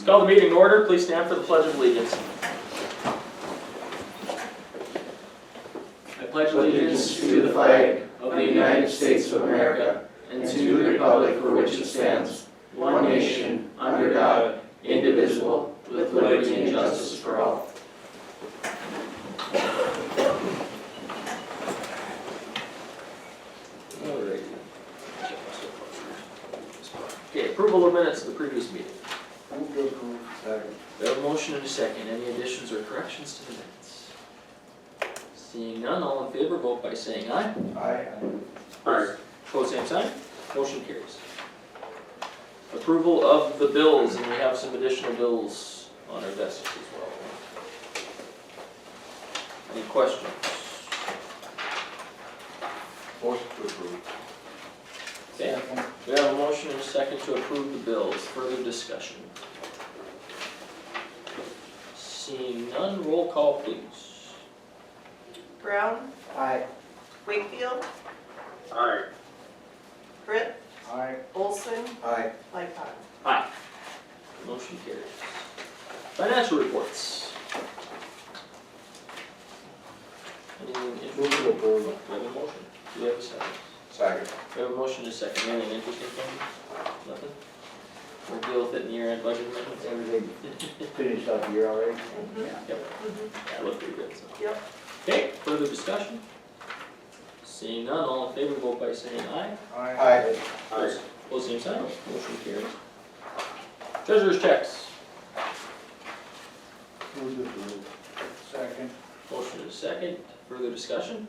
Call the meeting to order. Please stand for the Pledge of Allegiance. I pledge allegiance to the flag of the United States of America and to the republic for which it stands, one nation, under God, indivisible, with liberty and justice for all. Alrighty. Okay, approval of minutes of the previous meeting. Move to approve. Second. We have a motion and a second. Any additions or corrections to the minutes? Seeing none, all in favor, vote by saying aye. Aye. Aye. Pose same sign. Motion carries. Approval of the bills, and we have some additional bills on our desks as well. Any questions? Motion to approve. Okay. We have a motion and a second to approve the bills. Further discussion? Seeing none, roll call please. Brown, Aye. Wakefield, Aye. Britt, Aye. Olson, Aye. Lightfoot. Aye. Motion carries. Financial reports. Anything interesting? Move to approve. We have a motion. Do we have a second? Second. We have a motion and a second. Anything interesting from you? Nothing? We'll deal with it in the year-end budget amendments. Everything finished up here already? Mhm. Yeah. Yep. Yeah, it looked pretty good, so. Yep. Okay, further discussion? Seeing none, all in favor, vote by saying aye. Aye. Aye. Pose same sign. Motion carries. Treasurer's checks. Move to approve. Second. Motion and a second. Further discussion?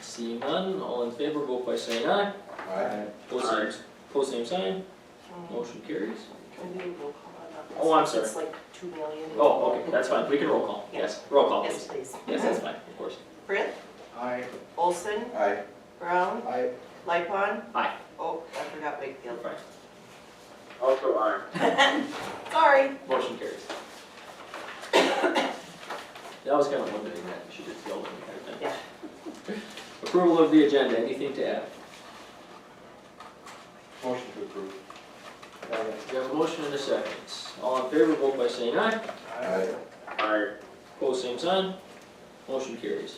Seeing none, all in favor, vote by saying aye. Aye. Pose same sign. Motion carries. Can we roll call on that? Oh, I'm sorry. It's like 2 million. Oh, okay, that's fine. We can roll call. Yes, roll call Yes, please. please. Yes, that's fine, of course. Britt, Aye. Olson, Aye. Brown, Aye. Lightfoot. Aye. Oh, I forgot Wakefield. Fine. Also aye. Sorry. Motion carries. That was kind of wondering that. She just yelled at me kind of thing. Yeah. Approval of the agenda. Anything to add? Motion to approve. Second. We have a motion and a second. All in favor, vote by saying aye. Aye. Aye. Pose same sign. Motion carries.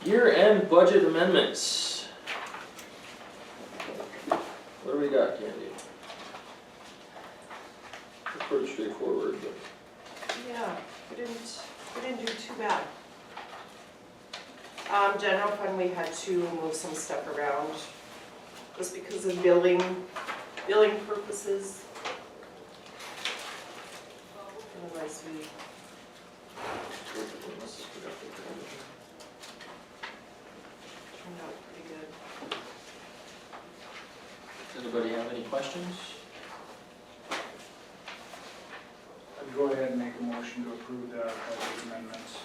Year-end budget amendments. What do we got, Candy? It's pretty straightforward, but Yeah, we didn't do too bad. General fund, we had to move some stuff around just because of billing purposes. Otherwise, we turned out pretty good. does anybody have any questions? I'd go ahead and make a motion to approve the budget amendments.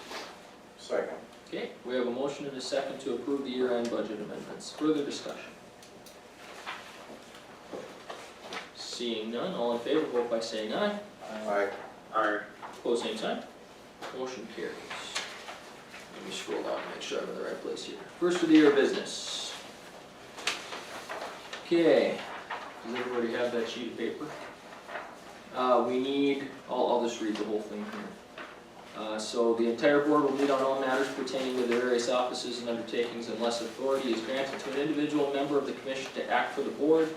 Second. Okay, we have a motion and a second to approve the year-end budget amendments. Further discussion? Seeing none, all in favor, vote by saying aye. Aye. Aye. Pose same sign. Motion carries. Let me scroll down and make sure I'm in the right place here. First of the year business. Okay, does everybody have that sheet of paper? We need, I'll just read the whole thing here. So the entire board will meet on all matters pertaining to the various offices and undertakings unless authority is granted to an individual member of the commission to act for the board,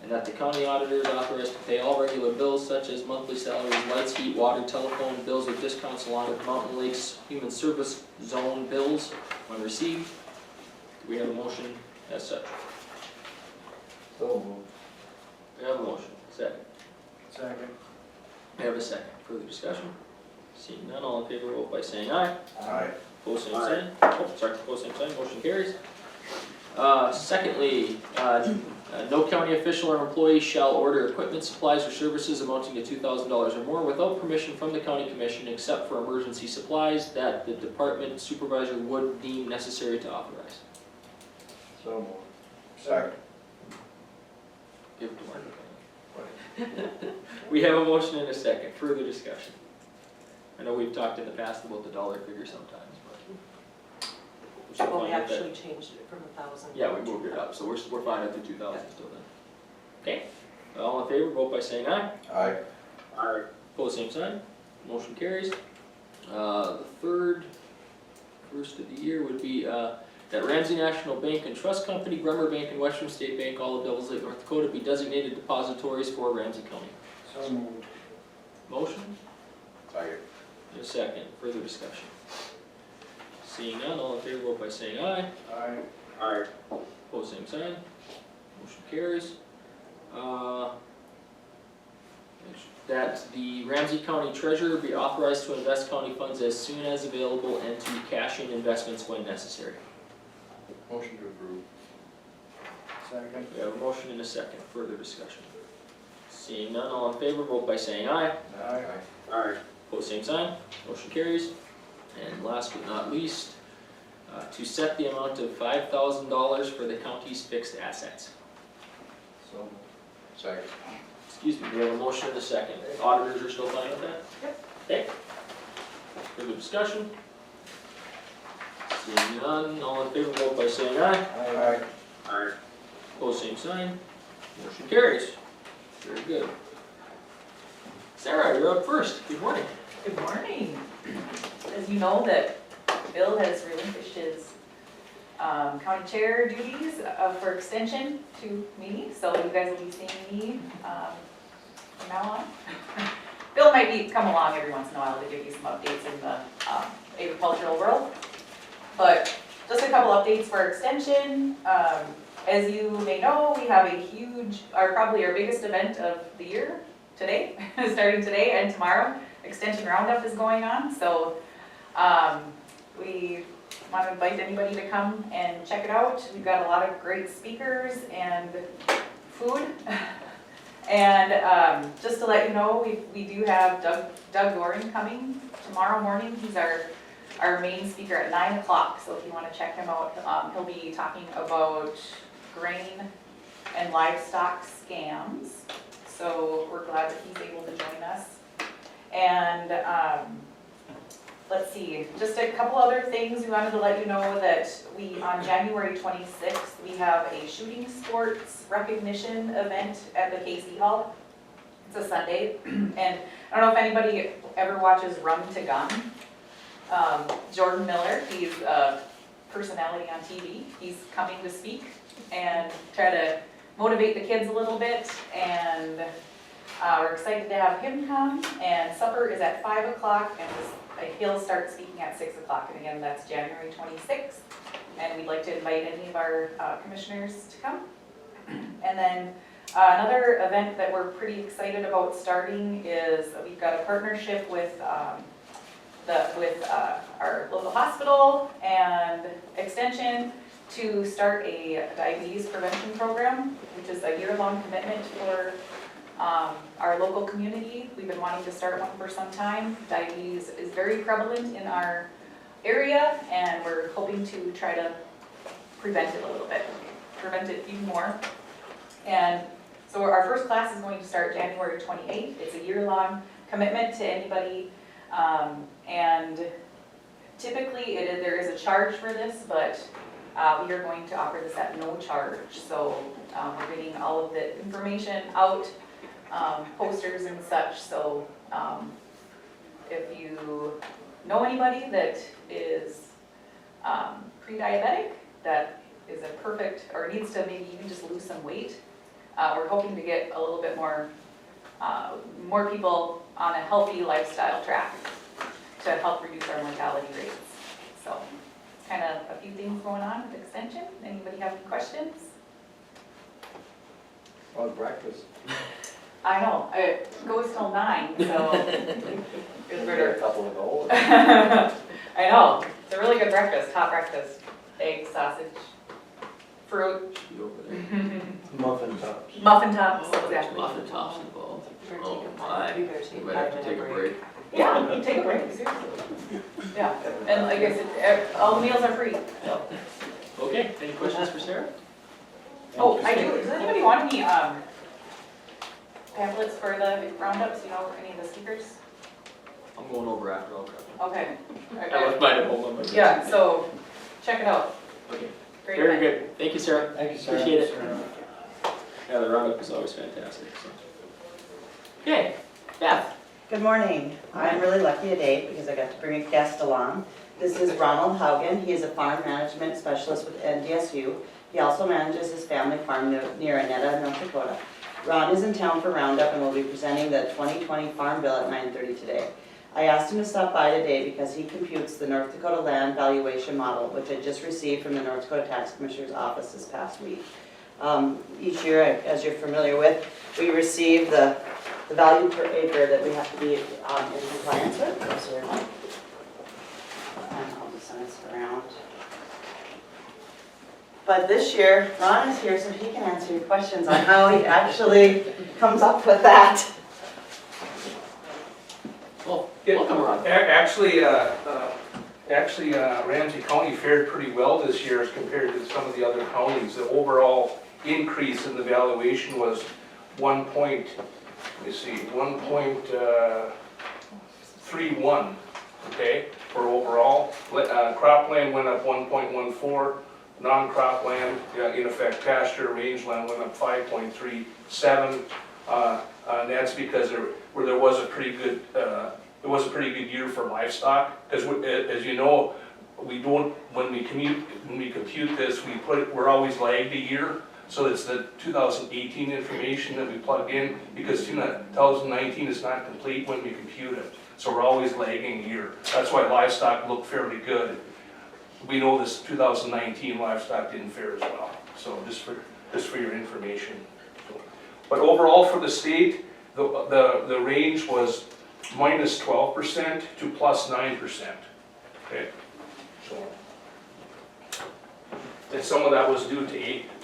and that the county auditor is authorized to pay all regular bills such as monthly salaries, lights, heat, water, telephone, bills with discounts along with Mountain Lakes Human Service Zone bills when received. Do we have a motion as such? So moved. We have a motion. Second. Second. We have a second. Further discussion? Seeing none, all in favor, vote by saying aye. Aye. Pose same sign. Oh, sorry, pose same sign. Motion carries. Secondly, no county official or employee shall order equipment, supplies, or services amounting to $2,000 or more without permission from the county commission except for emergency supplies that the department supervisor would deem necessary to authorize. So moved. Second. Give it to Mark. We have a motion and a second. Further discussion? I know we've talked in the past about the dollar figure sometimes, but. we're still Well, we fine with that. actually changed it from 1,000. Yeah, we moved it up, so we're fine at the 2,000 still then. Okay, All in favor, vote by saying aye. Aye. Aye. Pose same sign. Motion carries. The first of the year would be, that Ramsey National Bank and Trust Company, Bremer Bank, and Western State Bank, all of Devils Lake, North Dakota, be designated depositories for Ramsey County. So moved. Motion? Second. And a second. Further discussion. Seeing none, all in favor, vote by saying aye. Aye. Aye. Pose same sign. Motion carries. That the Ramsey County Treasurer be authorized to invest county funds as soon as available and to cash in investments when necessary. Motion to approve. Second. We have a motion and a second. Further discussion. Seeing none, all in favor, vote by saying aye. Aye. Aye. Pose same sign. Motion carries. And last but not least, to set the amount of $5,000 for the county's fixed assets. So moved. Second. Excuse me, we have a motion and a second. Auditors are still fine with that? Yep. Okay. Further discussion? Seeing none, all in favor, vote by saying aye. Aye. Aye. Pose same sign. Motion carries. Very good. Sarah, you're up first. Good morning. Good morning. As you know, that Bill has relinquished his county chair duties for extension to me, so you guys will be seeing me from now on. Bill might come along every once in a while to give you some updates in the agricultural world. But just a couple updates for extension. As you may know, we have a huge, probably our biggest event of the year today, starting today and tomorrow. Extension Roundup is going on, so we want to invite anybody to come and check it out. We've got a lot of great speakers and food. And just to let you know, we do have Doug Goring coming tomorrow morning. He's our main speaker at 9 o'clock, so if you want to check him out, he'll be talking about grain and livestock scams. So we're glad that he's able to join us. And let's see, just a couple other things. We wanted to let you know that on January 26th, we have a shooting sports recognition event at the KC Hall. It's a Sunday, and I don't know if anybody ever watches Run to Gun. Jordan Miller, he's a personality on TV. He's coming to speak and try to motivate the kids a little bit, and we're excited to have him come. And supper is at 5 o'clock, and he'll start speaking at 6 o'clock. And again, that's January 26th. And we'd like to invite any of our commissioners to come. And then another event that we're pretty excited about starting is we've got a partnership with our local hospital and extension to start a diabetes prevention program, which is a year-long commitment for our local community. We've been wanting to start one for some time. Diabetes is very prevalent in our area, and we're hoping to try to prevent it a little bit, prevent it even more. And so our first class is going to start January 28th. It's a year-long commitment to anybody, and typically there is a charge for this, but we are going to offer this at no charge. So we're getting all of the information out, posters and such. So if you know anybody that is pre-diabetic, that is a perfect, or needs to maybe even just lose some weight, we're hoping to get a little bit more people on a healthy lifestyle track to help reduce our mortality rates. So kind of a few things going on with extension. Anybody have any questions? Well, breakfast. I know, it goes till 9, so it's better. A couple of goals. I know, it's a really good breakfast, hot breakfast, eggs, sausage, fruit, You over there. Muffin tops. muffin tops, Oh, there's exactly. muffin tops involved. You better Oh take a my, break. You better take we might have to take a break. Yeah, you take a break, seriously. Yeah, and like I said, all the meals are free, so. Okay, any questions for Sarah? Oh, I do, does anybody want any pamphlets for the roundups, you know, for any of the speakers? I'm going over after all. Okay. I left mine at home on my desk. Yeah, so check it out. Okay, Great very event. good. Thank you, Sarah. Thank you, Sarah. Appreciate it. Yeah, the roundup is always fantastic, so. Okay, Beth. Good morning. I'm really lucky today because I got to bring a guest along. This is Ronald Haugen. He is a farm management specialist with NDSU. He also manages his family farm near Annetta, North Dakota. Ron is in town for Roundup and will be presenting the 2020 Farm Bill at 9:30 today. I asked him to stop by today because he computes the North Dakota land valuation model, which I just received from the North Dakota Tax Commissioner's office this past week. Each year, as you're familiar with, we receive the value per acre that we have to be in compliance with. Oops, sorry. And I'll just send this around. But this year, Ron is here so he can answer your questions on how he actually comes up with that. Well, welcome, Ron. Actually, Ramsey County fared pretty well this year as compared to some of the other counties. The overall increase in the valuation was 1.31, okay, for overall. Cropland went up 1.14, non-cropland, in effect pasture, rangeland went up 5.37. And that's because there was a pretty good year for livestock. Because as you know, we don't, when we compute this, we're always lagged a year. So it's the 2018 information that we plug in, because 2019 is not complete when we compute it. So we're always lagging a year. That's why livestock looked fairly good. We know this 2019 livestock didn't fare as well. So just for your information. But overall for the state, the range was minus 12% to plus 9%. Okay, so. And some of that was due to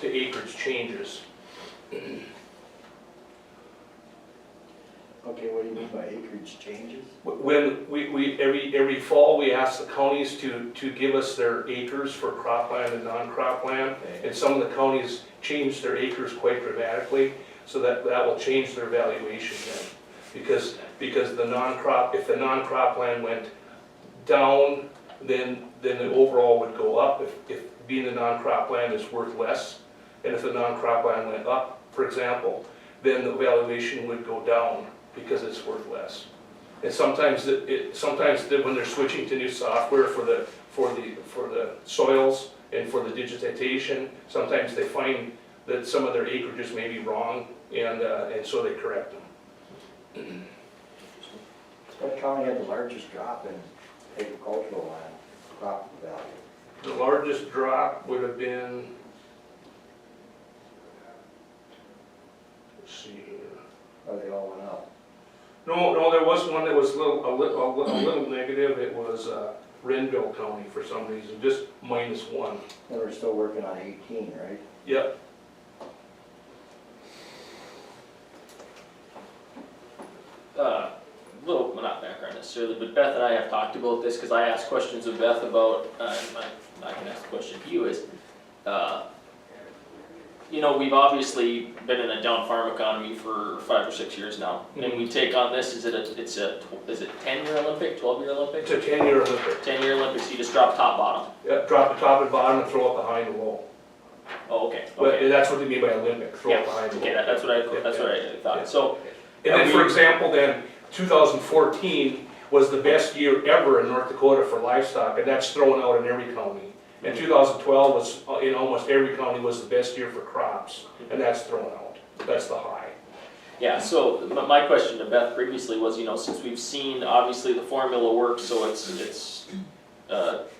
acreage changes. Okay, what do you mean by acreage changes? When every fall, we ask the counties to give us their acres for cropland and non-cropland. And some of the counties changed their acres quite dramatically, so that will change their valuation then. Because if the non-cropland went down, then the overall would go up if being the non-cropland is worth less. And if the non-cropland went up, for example, then the valuation would go down because it's worth less. And sometimes when they're switching to new software for the soils and for the digitization, sometimes they find that some of their acreages may be wrong, and so they correct them. What county had the largest drop in agricultural land crop value? The largest drop would have been, let's see here. Or they all went up? No, there was one that was a little negative. It was Renville County for some reason, just -1. And we're still working on 18, right? Yep. Little, well, not background necessarily, but Beth and I have talked about this, because I asked questions of Beth about, and I can ask the question to you is, you know, we've obviously been in a down farm economy for 5 or 6 years now, and we take on this, is it 10-year Olympic, 12-year Olympic? It's a 10-year Olympic. 10-year Olympics, you just drop top bottom. Yeah, drop the top and bottom and throw it behind the low. Oh, okay, But okay. that's what they mean by Olympic, throw Yeah, it behind the low. okay, that's what I thought, Yeah. so. And then, for example, then 2014 was the best year ever in North Dakota for livestock, and that's thrown out in every county. And 2012 was, in almost every county, was the best year for crops, and that's thrown out. That's the high. Yeah, so my question to Beth previously was, you know, since we've seen, obviously the formula works, so it's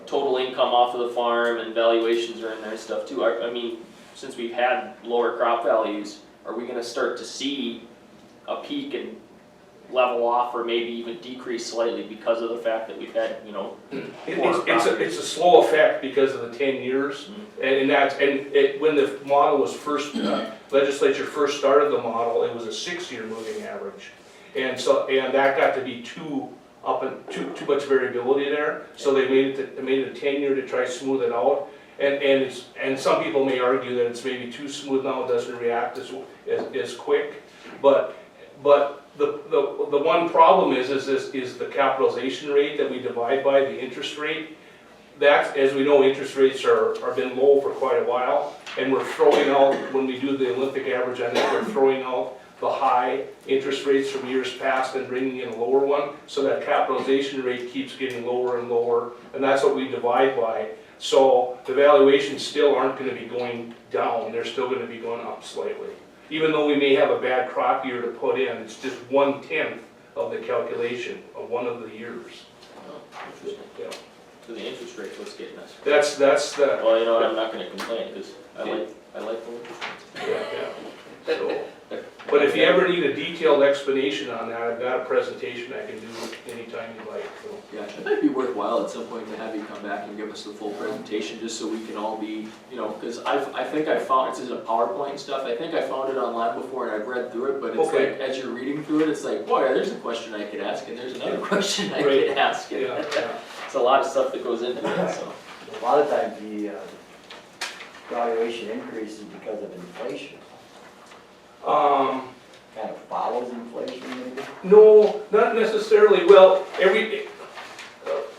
total income off of the farm and valuations are in there and stuff too. I mean, since we've had lower crop values, are we gonna start to see a peak and level off or maybe even decrease slightly because of the fact that we've had, you know, It's a slow effect because of the 10 years, and when the model was first, legislature first started the model, it was a 6-year moving average, and that got to be too much variability there, so they made it a 10-year to try to smooth it out, and some people may argue that it's maybe too smooth now, it doesn't react as quick, but the one problem is the capitalization rate that we divide by, the interest rate. that's, as we know, interest rates are been low for quite a while, and we're throwing out, when we do the Olympic average on that, we're throwing out the high interest rates from years past and bringing in a lower one, so that capitalization rate keeps getting lower and lower, and that's what we divide by. So the valuations still aren't gonna be going down, they're still gonna be going up slightly. Even though we may have a bad crop year to put in, it's just 1/10 of the calculation of one of the years. Oh, interesting. Yeah. So the interest rate's what's getting us. That's the, Well, you know what, I'm not gonna complain, because I like the interest rates. yeah. So, but if you ever need a detailed explanation on that, I've got a presentation I can do anytime you like, so. Yeah, it might be worthwhile at some point to have you come back and give us the full presentation, just so we can all be, you know, because I think I found, it's in a PowerPoint and stuff, I think I found it online before and I've read through it, but it's Okay. like, as you're reading through it, it's like, boy, there's a question I could ask, and there's another question I Right. could ask, and Yeah, yeah. it's a lot of stuff that goes into it, so. A lot of times the valuation increases because of inflation. Kind of follows inflation maybe? No, not necessarily. Well,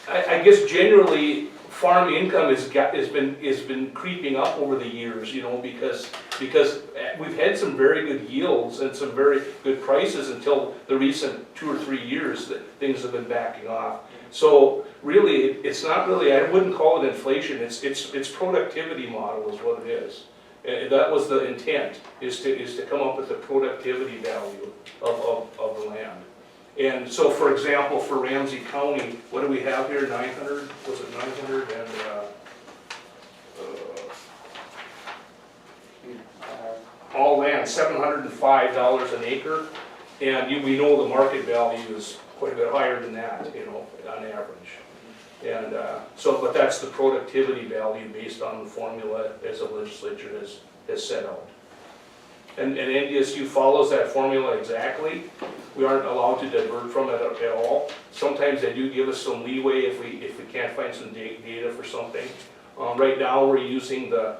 I guess generally, farm income has been creeping up over the years, you know, because we've had some very good yields and some very good prices until the recent 2 or 3 years that things have been backing off. So really, it's not really, I wouldn't call it inflation, it's productivity model is what it is. And that was the intent, is to come up with the productivity value of the land. And so, for example, for Ramsey County, what do we have here, 900, was it 900 and, all land, $705 an acre, and we know the market value is quite a bit higher than that, you know, on average. And so, but that's the productivity value based on the formula as the legislature has set out. And NDSU follows that formula exactly. We aren't allowed to divert from it at all. Sometimes they do give us some leeway if we can't find some data for something. Right now, we're using the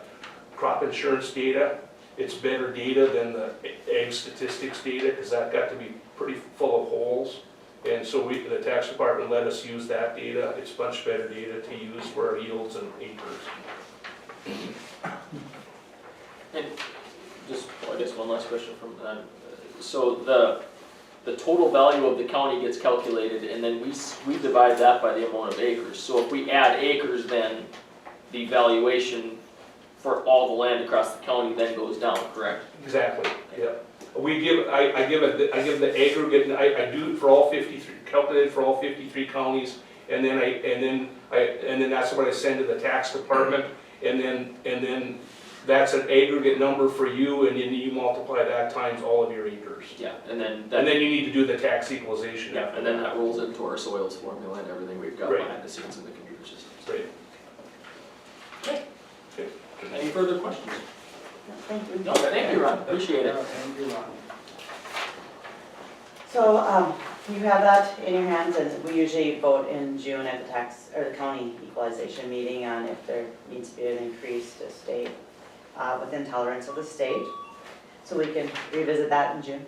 crop insurance data. It's better data than the ag statistics data, because that got to be pretty full of holes. And so the tax department let us use that data. It's much better data to use for our yields and acres. And just, well, I guess one last question from that. So the total value of the county gets calculated, and then we divide that by the amount of acres. So if we add acres, then the valuation for all the land across the county then goes down, correct? Exactly, yeah. I give the aggregate, I do it for all 53, calculate it for all 53 counties, and then that's what I send to the tax department, and then that's an aggregate number for you, and then you multiply that times all of your acres. Yeah, and then And then you need to do the tax equalization. yeah, and then that rolls into our soils formula and everything we've got Right. behind the scenes in the computer systems. Right. Any further questions? Thank you. No, thank you, Ron, appreciate it. Yeah, thank you, Ron. So, you have that in your hands, and we usually vote in June at the county equalization meeting on if there needs to be an increase to stay within tolerance of the state. So we can revisit that in June,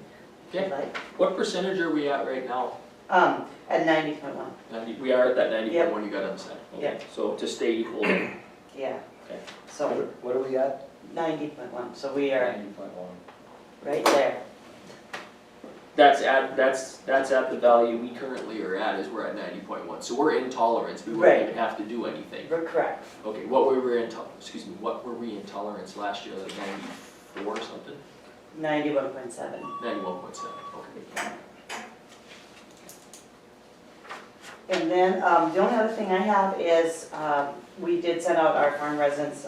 if you'd Okay. like. What percentage are we at right now? At 90.1, We are at that 90.1 you got on the side? Okay. Yep. So to stay equal, yeah. Okay. So, What are we at? 90.1, so we are 90.1. right there. that's at the value we currently are at, is we're at 90.1. So we're in tolerance, we wouldn't Right. even have to do anything. We're correct. Okay, what were we in tolerance last year, like 94 or something? 91.7. 91.7, okay. And then, the only other thing I have is, we did send out our farm residents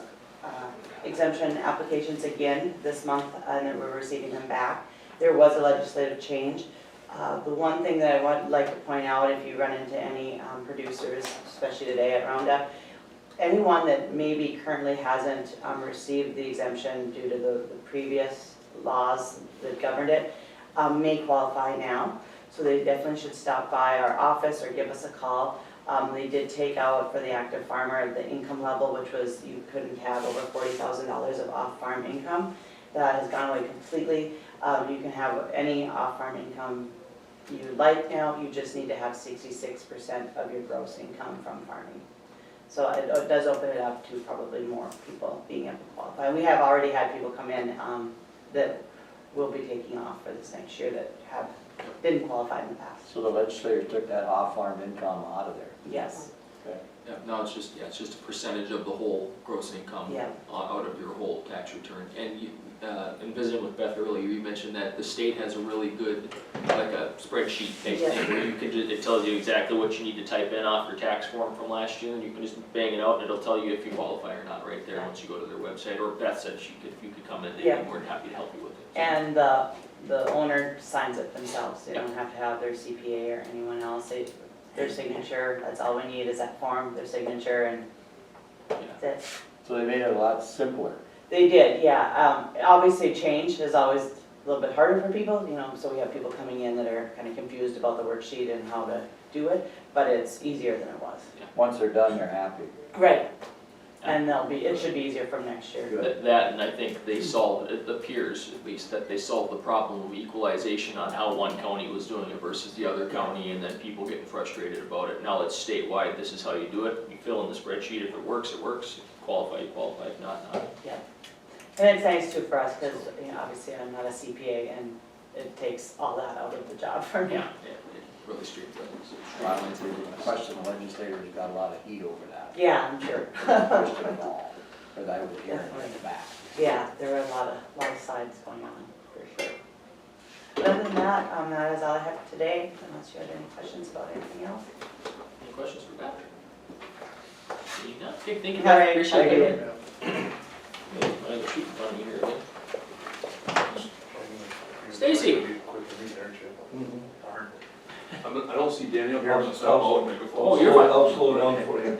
exemption applications again this month, and then we're receiving them back. There was a legislative change. The one thing that I would like to point out, if you run into any producers, especially today at Roundup, anyone that maybe currently hasn't received the exemption due to the previous laws that governed it, may qualify now. So they definitely should stop by our office or give us a call. They did take out for the active farmer the income level, which was you couldn't have over $40,000 of off-farm income. That has gone away completely. You can have any off-farm income you like now, you just need to have 66% of your gross income from farming. So it does open it up to probably more people being able to qualify. We have already had people come in that will be taking off for this next year that didn't qualify in the past. So the legislators took that off-farm income out of there. Yes, Yeah, now it's just a percentage of the whole gross income yeah, out of your whole tax return. And you, in visiting with Beth earlier, you mentioned that the state has a really good, like a spreadsheet type Yeah. thing, where you can just, it tells you exactly what you need to type in off your tax form from last year, and you can just bang it out, and it'll tell you if you qualify or not right there, Yeah. once you go to their website. Or Beth said you could come in, they'd Yeah. be more than happy to help you with it. So- and the owner signs it themselves. They don't have to have their CPA or anyone else. Their signature, that's all we need is that form, their signature, and that's it. So they made it a lot simpler. They did, yeah. Obviously, change is always a little bit harder for people, so we have people coming in that are kind of confused about the worksheet and how to do it, but it's easier than it was. Once they're done, they're happy. Right. And it should be easier from next year. That, and I think they solved, it appears at least, that they solved the problem of equalization on how one county was doing it versus the other county, and then people getting frustrated about it. Now it's statewide, this is how you do it, you fill in the spreadsheet, if it works, if you qualify, if not, not. Yeah. And it's nice too for us, because, obviously I'm not a CPA, and it takes all that out of the job for me. Yeah, it really streamlines. Well, I question the legislators got a lot of heat over that. Yeah, I'm sure. Question them all, or I was hearing in the back. Yeah, there were a lot of sides going on, for sure. But other than that, that is all I have today, unless you have any questions about anything else. Any questions for Beth? Seeing none. Okay, thank you, All Beth, right, appreciate thank it. you. My other sheet in front of me here again. Stacy. I don't see Daniel here, so I'll make a phone. Oh, you're fine. I'll slow down for you.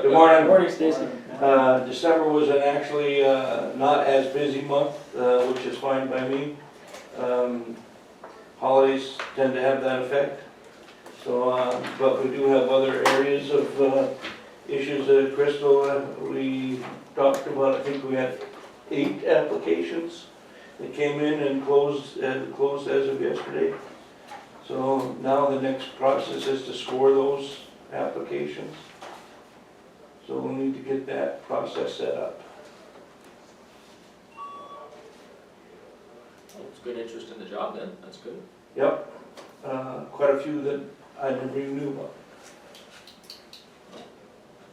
Good morning. Morning, Stacy. December was actually not as busy month, which is fine by me. Holidays tend to have that effect. So, but we do have other areas of issues that Crystal, we talked about. I think we had 8 applications that came in and closed as of yesterday. So now the next process is to score those applications. So we'll need to get that process set up. Well, it's good interest in the job then, that's good. Yep, quite a few that I never even knew about.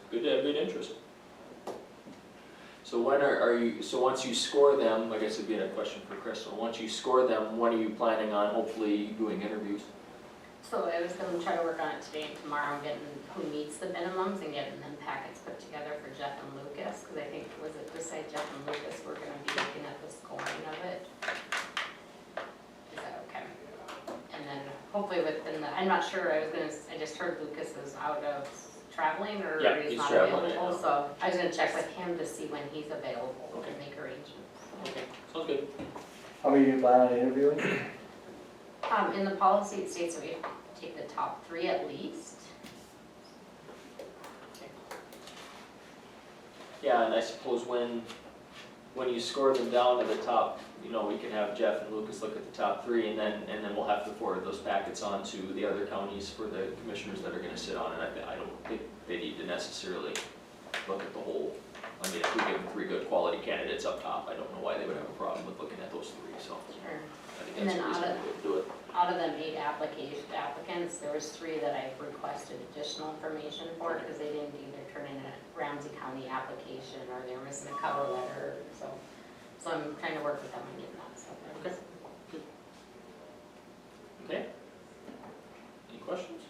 Good to have good interest. So when are you, so once you score them, I guess it'd be a question for Crystal, once you score them, when are you planning on hopefully doing interviews? So I was gonna try to work on it today and tomorrow, getting who meets the minimums and getting them packets put together for Jeff and Lucas, because I think, was it beside Jeff and Lucas, we're gonna be looking at the scoring of it. Is that okay? And then hopefully within the, I'm not sure, I just heard Lucas is out of traveling or Yeah, he's he's not traveling, available, yeah. so I was gonna check with him to see when he's available Okay. and make arrangements. Okay, sounds good. How many do you plan on interviewing? In the policy, it states that we have to take the top 3 at least. Yeah, and I suppose when you score them down to the top, we can have Jeff and Lucas look at the top 3, and then we'll have to forward those packets on to the other counties for the commissioners that are gonna sit on it. I don't think they need to necessarily look at the whole, I mean, if we give them 3 good quality candidates up top, I don't know why they would have a problem with looking at those 3, so Sure. I think And that's a then reasonable way to do it. Out of them 8 applicants, there was 3 that I requested additional information for because they didn't either turn in a Ramsey County application or they were missing a cover letter, so I'm trying to work with them on getting that stuff. Okay, good. Okay. Any questions?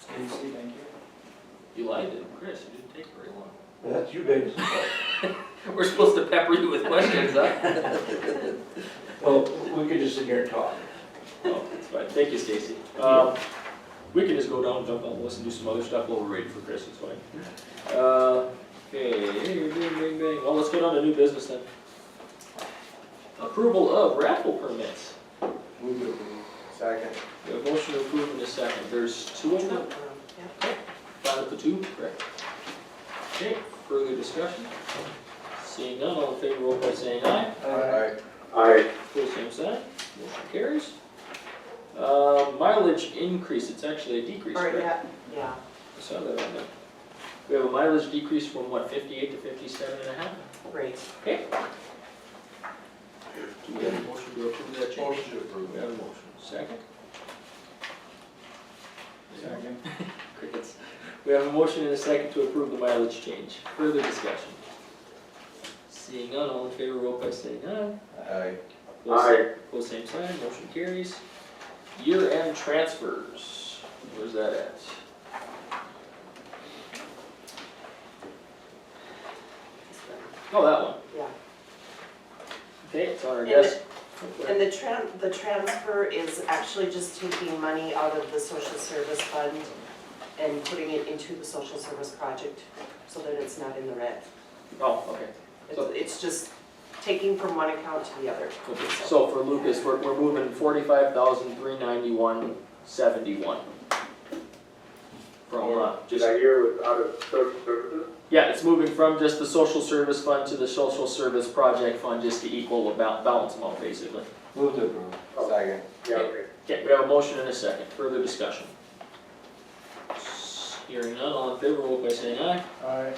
Stacy, thank you. You lied to Chris, it didn't take very long. That's you guys. We're supposed to pepper you with questions, huh? Well, we could just sit here and talk. Oh, that's fine. Thank you, Stacy. We can just go down, jump on the list, and do some other stuff while we're waiting for Chris, it's fine. Okay, well, let's get on to new business then. Approval of raffle permits. Move to approve. Second. We have a motion to approve in a second. There's 2 of them. Yeah. Fine with the 2, correct? Okay, further discussion? Seeing none, all in favor, vote by saying aye. Aye. Aye. Full same sign, motion carries. Mileage increase, it's actually a decrease, Or, correct? yeah, I saw that on there. We have a mileage decrease from what, 58 to 57.5? great. Okay. Do we have a motion to approve that change? Motion to approve. We have a motion. Second? Second. Crickets. We have a motion and a second to approve the mileage change. Further discussion? Seeing none, all in favor, vote by saying aye. Aye. Pose same sign, motion carries. Year-end transfers, where's that at? Oh, that one. Yeah. Okay, it's on our And desk. And the transfer is actually just taking money out of the social service fund and putting it into the social service project so that it's not in the red. Oh, okay. It's just taking from one account to the other. Okay. So for Lucas, we're moving 45,391.71. From, just. That year was out of social services? Yeah, it's moving from just the social service fund to the social service project fund, just to equal the balance amount, basically. Move to approve. Second. Yeah, okay. Okay, we have a motion and a second. Further discussion? Hearing none, all in favor, vote by saying aye. Aye.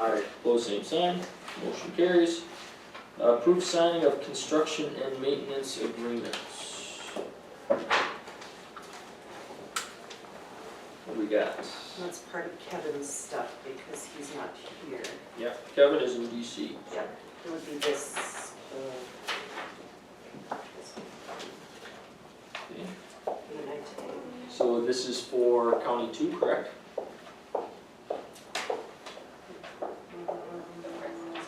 Aye. Opposed, same sign. Motion carries. Approved signing of construction and maintenance agreements. What do we got? That's part of Kevin's stuff because he's not here. Yeah, Kevin is in DC. It would be this, Okay. the night today. So this is for County 2, correct?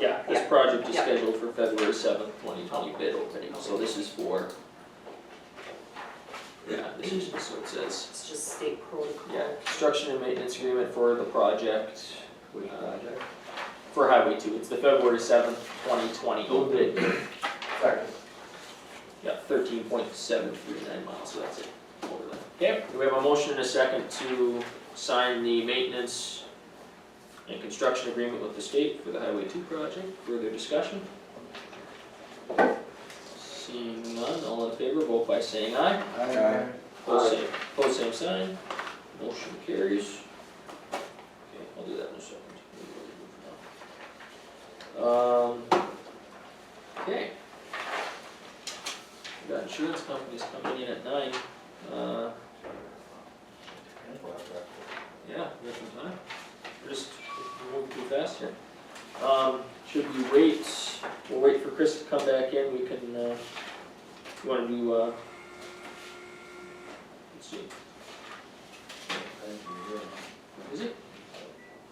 Yeah, this project is Yeah. scheduled for February 7th, 2020 bid opening, so this is for, yeah, this is, so it says, It's just state protocol. yeah, construction and maintenance agreement for the project. For Highway 2, it's the February 7th, 2020 bid. Second. Yeah, 13.739 miles, so that's it, over there. Okay, we have a motion and a second to sign the maintenance and construction agreement with the state for the Highway 2 project. Further discussion? Seeing none, all in favor, vote by saying aye. Aye. Pose same sign. Motion carries. Okay, I'll do that in a second. Okay. We got insurance companies coming in at 9. Yeah, we have some time. We're just moving too fast here. Should we wait? We'll wait for Chris to come back in. We can, you wanna do, let's see. Is it?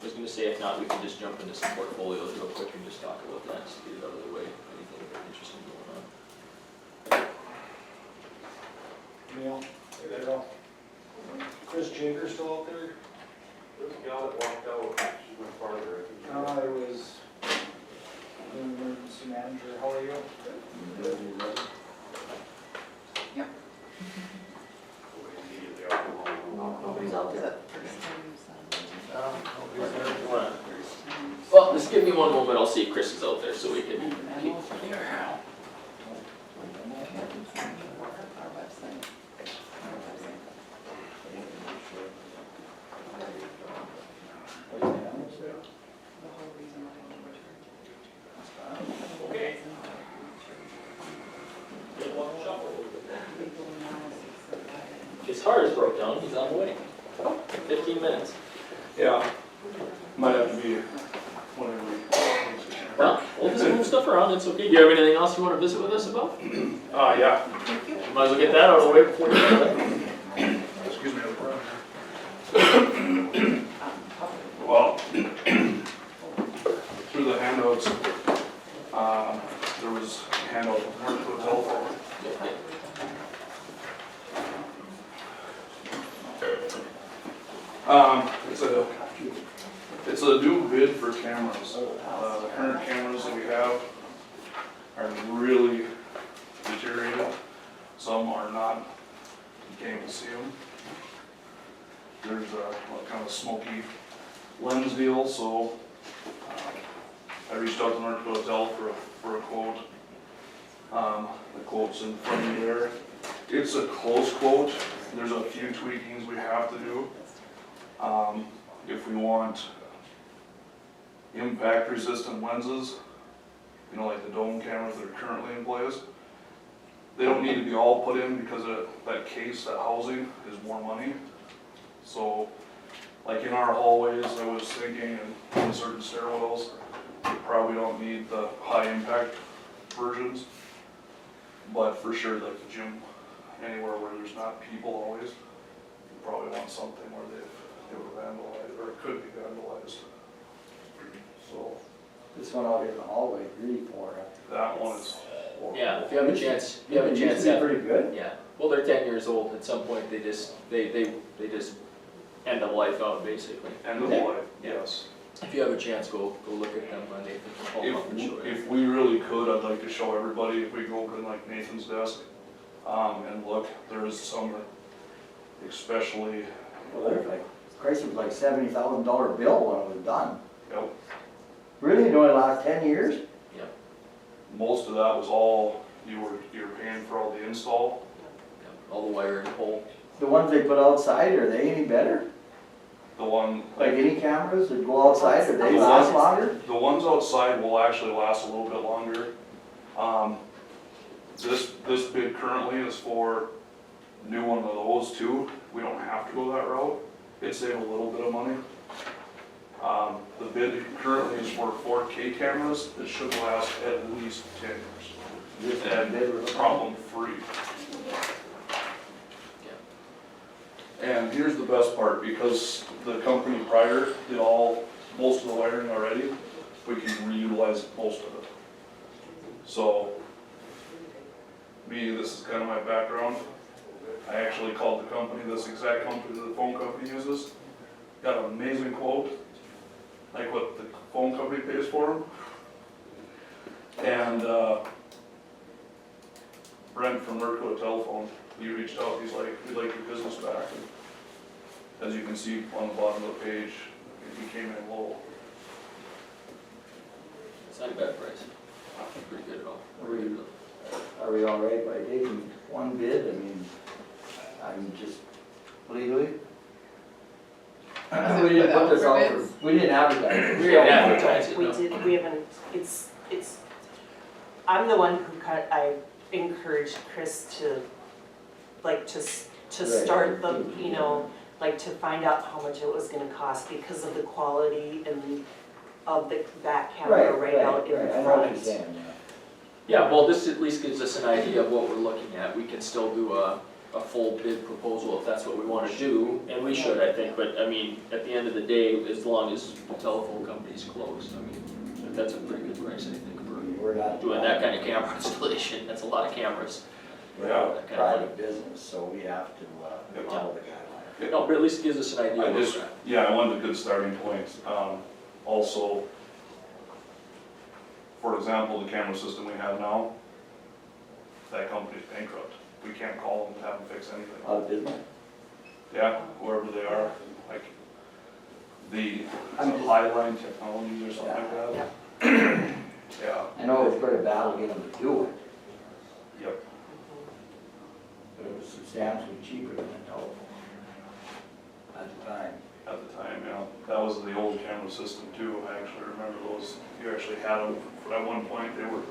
I was gonna say, if not, we can just jump into some portfolios real quick and just talk about that, just to get it out of the way. Anything interesting going on? Neil, there you go. Chris Jager still out there? This gal that walked out, she went farther, I think. There was the emergency manager, how are you? Immediately after Nobody's out there. Well, just give me one moment, I'll see if Chris is out there, so we can keep. Okay. His heart is broke down, he's on the way. 15 minutes. Yeah, might have to be whenever we. Well, we'll just move stuff around, it's okay. Do you have anything else you want to visit with us about? Yeah. Might as well get that out of the way before you go. Excuse me. Well, through the handouts, there was a handout of work for the telephone. It's a new bid for cameras. The current cameras that we have are really deteriorated. Some are not, you can't even see them. There's a kind of smoky lens deal, so I reached out to North Dakota Tel for a quote. The quote's in front of you there. It's a close quote, there's a few tweakings we have to do. If we want impact resistant lenses, you know, like the dome cameras that are currently in place, they don't need to be all put in because that case, that housing is more money. So, like in our hallways, I was thinking, and in certain stairwells, we probably don't need the high impact versions. But for sure, like the gym, anywhere where there's not people always, you probably want something where they were vandalized, or it could be vandalized. So, This one out here in the hallway, really poor. that one is horrible. Yeah, if you have a chance, It used to be pretty good. yeah. Well, they're 10 years old, at some point they just end of life out, basically. End of life, yes. If you have a chance, go look at them, Nathan can pull up and show you. If we really could, I'd like to show everybody, if we go over to like Nathan's desk, and look, there is some, especially, Well, there's like, Christ, it was like $70,000 bill when it was done. yep, Really, it only last 10 years? most of that was all, you were paying for all the install. All the wiring pole. The ones they put outside, are they any better? The one, Like any cameras that go outside, do they last longer? the ones outside will actually last a little bit longer. This bid currently is for new one of those too. We don't have to go that route. It'd save a little bit of money. The bid currently is for 4K cameras that should last at least 10 years. And problem free. And here's the best part, because the company prior did most of the wiring already, we can reutilize most of it. So, this is kind of my background. I actually called the company, this exact company that the phone company uses. Got an amazing quote, like what the phone company pays for them. And Brent from Dakota Telephone, he reached out, he's like, we'd like your business back. And as you can see on the bottom of the page, he came in low. It's not a bad price. Pretty good at all. Are we all right by taking one bid? I mean, I'm just legally. We didn't put this out for, we didn't advertise it. We didn't advertise it, We no. did, we haven't, I'm the one who I encouraged Chris to, like, to start the, you know, like to find out how much it was gonna cost because of the quality and of that camera right out in I know what you're front. saying, yeah. Yeah, well, this at least gives us an idea of what we're looking at. We can still do a full bid proposal if that's what we want to do, and we should, I think, but I mean, at the end of the day, as long as the telephone company's closed, I mean, that's a pretty good price, I think, for We're not doing that kind of camera installation. That's a lot of cameras. We're not a private business, so we have to follow the guidelines. No, but at least it gives us an idea of where we're at. Yeah, I wanted a good starting point. Also, for example, the camera system we have now, that company's bankrupt. We can't call them and have them fix anything. Out of business? Yeah, whoever they are, like the Highline Technologies or something like that. Yeah. I know it's quite a battle getting them to do it, Yep. but it was substantially cheaper than the telephone at the time. At the time, yeah. That was the old camera system too. I actually remember those. You actually had them, at one point they were,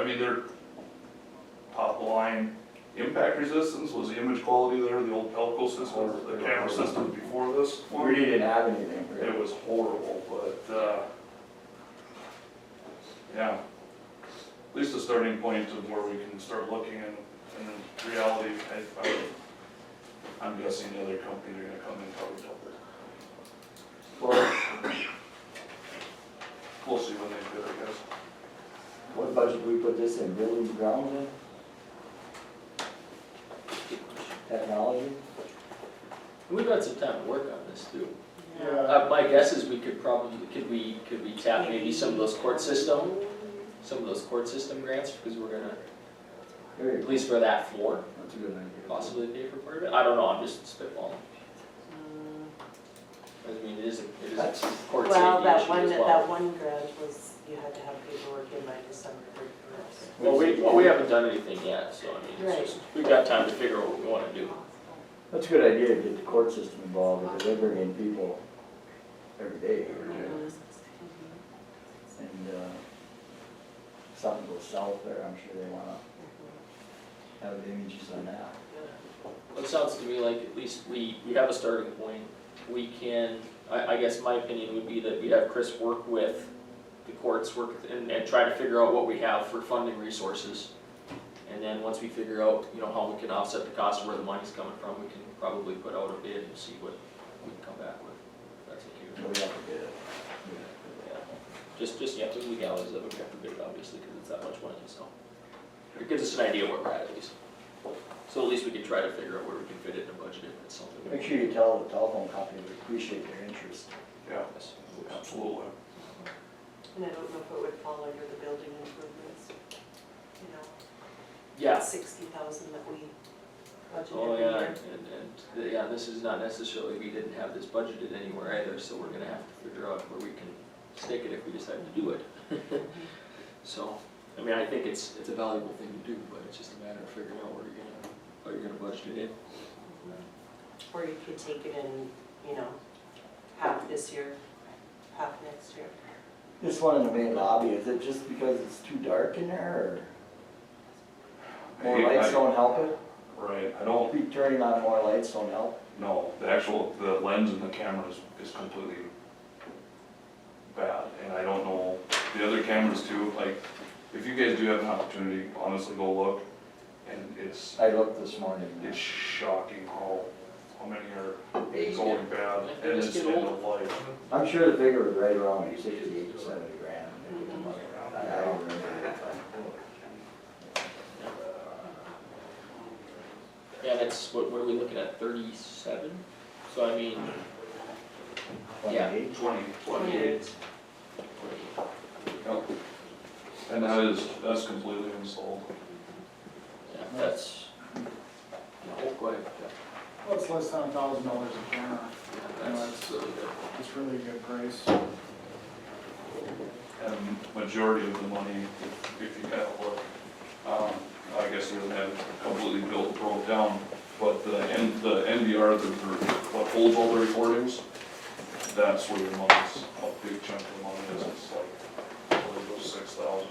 I mean, their top line impact resistance was the image quality there, the old Pelco system, the camera system before this We one. really didn't have anything, It really. was horrible, but, yeah. At least a starting point of where we can start looking and in reality, I'm guessing the other companies are gonna come in probably double. Well, We'll see when they bid, I guess. what budget do we put this in, buildings and grounds in? Technology? We've got some time to work on this too. Yeah. My guess is we could probably, could we tap maybe some of those court system grants, because we're gonna, There you at go. least for that floor, That's a good idea. possibly pay for part of it. I don't know, I'm just spitballing. I mean, it is a That's- court Well, safety that issue one, as that well. one grant was, you had to have paperwork in by December 31st. Well, we haven't done anything yet, so I mean, Right. it's just, we've got time to figure out what we wanna do. That's a good idea to get the court system involved, because they bring in people every day. And, something goes south there, I'm sure they wanna have images on that. Well, it sounds to me like at least we have a starting point. We can, I guess my opinion would be that we have Chris work with the courts, and try to figure out what we have for funding resources. And then once we figure out, you know, how we can offset the cost of where the money's coming from, we can probably put out a bid and see what we can come back with. If that's okay with you. We have to get it. Yeah. Just, yeah, the legalities of it, we have to bid it obviously, because it's that much money, so. It gives us an idea where we're at least. So at least we can try to figure out where we can fit it in a budget if it's something. Make sure you tell the telephone company we appreciate their interest. Yeah, Yes. absolutely. And I don't know if it would fall under the building improvements, you know, Yeah. 60,000 that we budgeted Oh, every yeah, year. yeah, this is not necessarily, we didn't have this budgeted anywhere either, so we're gonna have to figure out where we can stick it if we decide to do it. So, I mean, I think it's a valuable thing to do, but it's just a matter of figuring out how you're gonna budget it in. Or you could take it in, you know, half this year, half next year. This one in the main lobby, is it just because it's too dark in there, or more lights don't help it? Right, I don't, Be turning on more lights don't help? no, the lens in the camera is completely bad, and I don't know, the other cameras too, like, if you guys do have an opportunity, honestly, go look, and it's I looked this morning. shocking how many are Hey, going bad, yeah, and just it's get end old. of life. I'm sure the figure was right around 68 to 70 grand. I don't remember. Yeah, that's, what are we looking at, 37? So I mean, yeah. 28? 28. Yep. And that's completely installed. Yeah, that's, no, go ahead, Jeff. Well, it's less than $1,000 a camera. Yeah, that's really good. It's really a good price. And majority of the money, if you have a look, I guess it doesn't have completely broke down, but the NVR, what holds all the recordings, that's where the money's, a big chunk of the money is, it's like, I believe it was 6,000.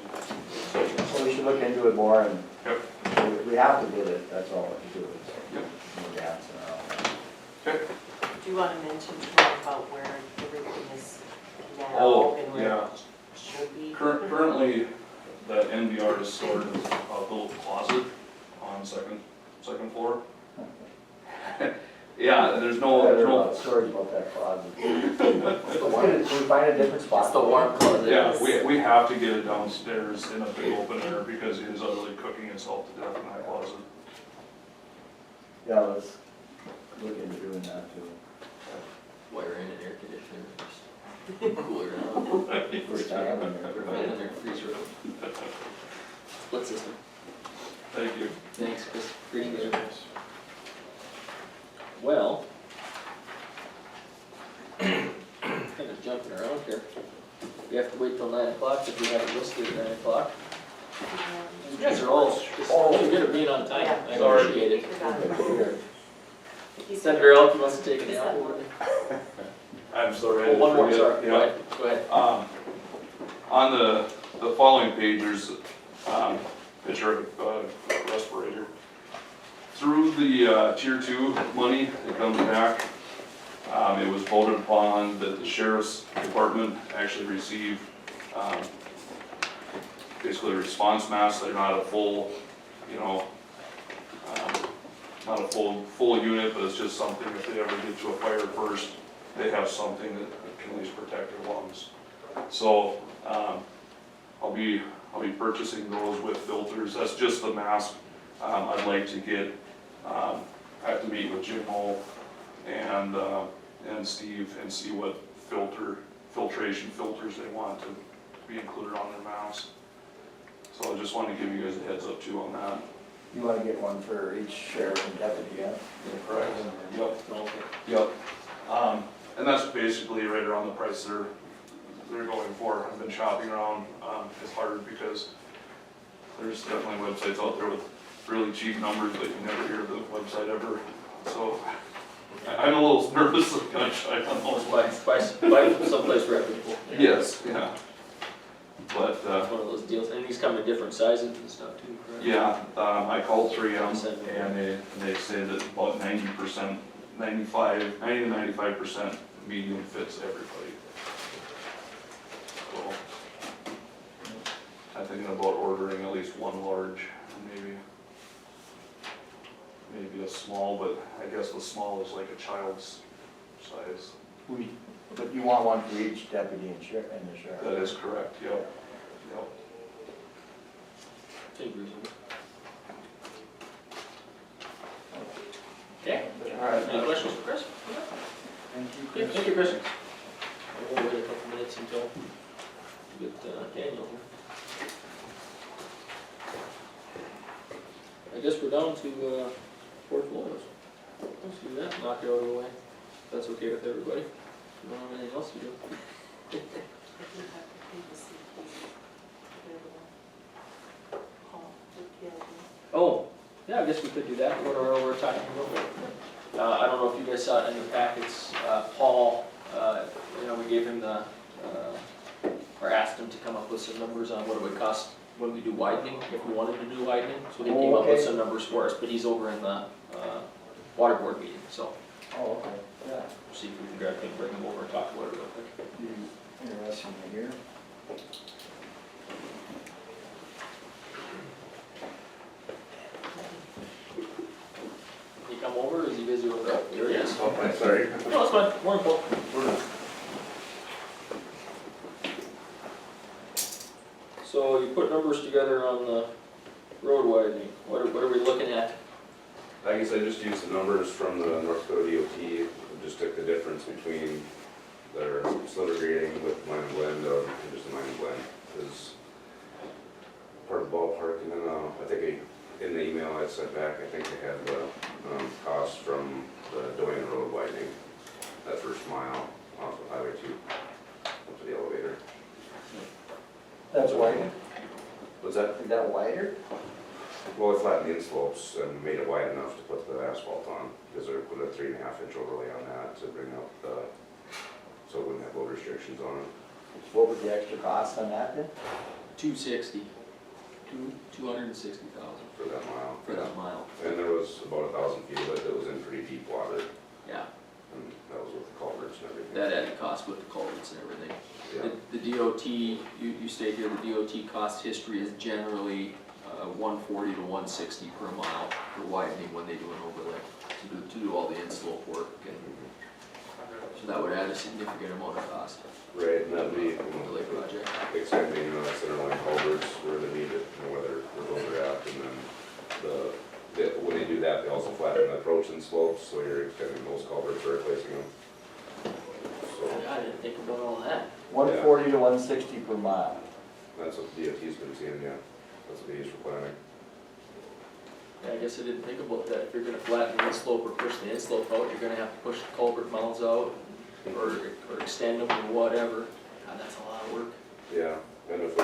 So we should look into it more, and Yep. we have to do it, that's all we do. Yep. No dancing around. Okay. Do you want to mention to me about where everything is now Oh, and where yeah. it should be? Currently, that NVR is stored in a little closet on second floor. Yeah, there's I no, heard a lot of stories about that closet. Can we find a different spot? It's the warm closet. yeah, we have to get it downstairs in a big open air because it is utterly cooking itself to death in that closet. Yeah, let's look into doing that too. Wire in an air conditioner, just cool it down. First time in there. Put it in there, freezer. Split system. Thank you. Thanks, Chris, appreciate it. Well, kind of jumping around here. We have to wait till 9 o'clock if we have it listed at 9 o'clock. You guys are all just really good at being on time. I Sorry. appreciate it. Here. Senator Elk, you must have taken the out. I'm sorry. Oh, one more, sorry. Yeah. Go ahead. On the following page, there's picture of a respirator. Through the tier 2 money that comes back, it was voted upon that the sheriff's department actually receive basically a response mask. They're not a full, you know, not a full unit, but it's just something if they ever get to a fire first, they have something that can at least protect their lungs. So I'll be purchasing those with filters. That's just the mask. I'd like to get. I have to meet with Jim Hall and Steve and see what filtration filters they want to be included on their mask. So I just wanted to give you guys a heads up too on that. You wanna get one for each sheriff and deputy, yeah? Correct. Yep. Yep. And that's basically right around the price they're going for. I've been shopping around, it's hard because there's definitely websites out there with really cheap numbers, but you never hear the website ever. So I'm a little nervous, gonna try on those. Buy from someplace reputable. Yes, yeah. But, It's one of those deals, and these come in different sizes and stuff too, correct? yeah, I called 3M and they say that about 90%, 90 to 95% medium fits everybody. So I'm thinking about ordering at least one large, maybe a small, but I guess the small is like a child's size. But you want one for each deputy and the sheriff? That is correct, yep. Yep. Take reasonable. Okay, All right. any questions for Chris? Thank you, Okay, Chris. thank you, Chris. We'll wait a couple minutes until we get Daniel here. I guess we're down to portfolios. Let's do that, knock it out of the way. If that's okay with everybody. You don't have anything else to do? Oh, yeah, I guess we could do that, what we're talking about. I don't know if you guys saw it in the packets, Paul, we gave him or asked him to come up with some numbers on what it would cost when we do widening, if we wanted to do widening. So he came up with some numbers for us, but he's over in the water board meeting, so Oh, okay, yeah. see if we can grab him, bring him over and talk about it real quick. Interesting to hear. Can you come over, or is he busy with that? There he is. Oh, I'm sorry. No, it's fine, morning, Paul. So you put numbers together on the road widening, what are we looking at? I guess I just used the numbers from the North Dakota DOT, just took the difference between their sliver grading with line and blend, and just a line and blend, is part of the ballpark. And then I think in the email I sent back, I think they had the cost from the Doane Road widening, that first mile off of Highway 2, up to the elevator. That's wider? Was that? Is that wider? Well, it flattened the inslopes and made it wide enough to put the asphalt on, because they put a 3.5-inch overlay on that to bring up the, so it wouldn't have load restrictions on it. What was the extra cost on that then? 260. 260,000 For that mile. for that mile. And there was about 1,000 feet of it that was in pretty deep water, Yeah, and that was with the culverts and everything. that added cost with the culverts and everything. Yeah, The DOT, you state here, the DOT cost history is generally 140 to 160 per mile for widening when they do an overlay, to do all the inslope work, and so that would add a significant amount of cost right, and that'd be, to the lake project. extending the center line culverts where they need it, where those are at, and then when they do that, they also flatten the approach and slopes, so you're extending those culverts or replacing them. So, I didn't think about all that. 140 to 160 per mile. that's what the DOT's been seeing, yeah, that's what they use for planning. Yeah, I guess I didn't think about that. If you're gonna flatten the inslope or push the inslope out, you're gonna have to push the culvert mounds out or extend them or whatever. God, that's a lot of work. Yeah, and if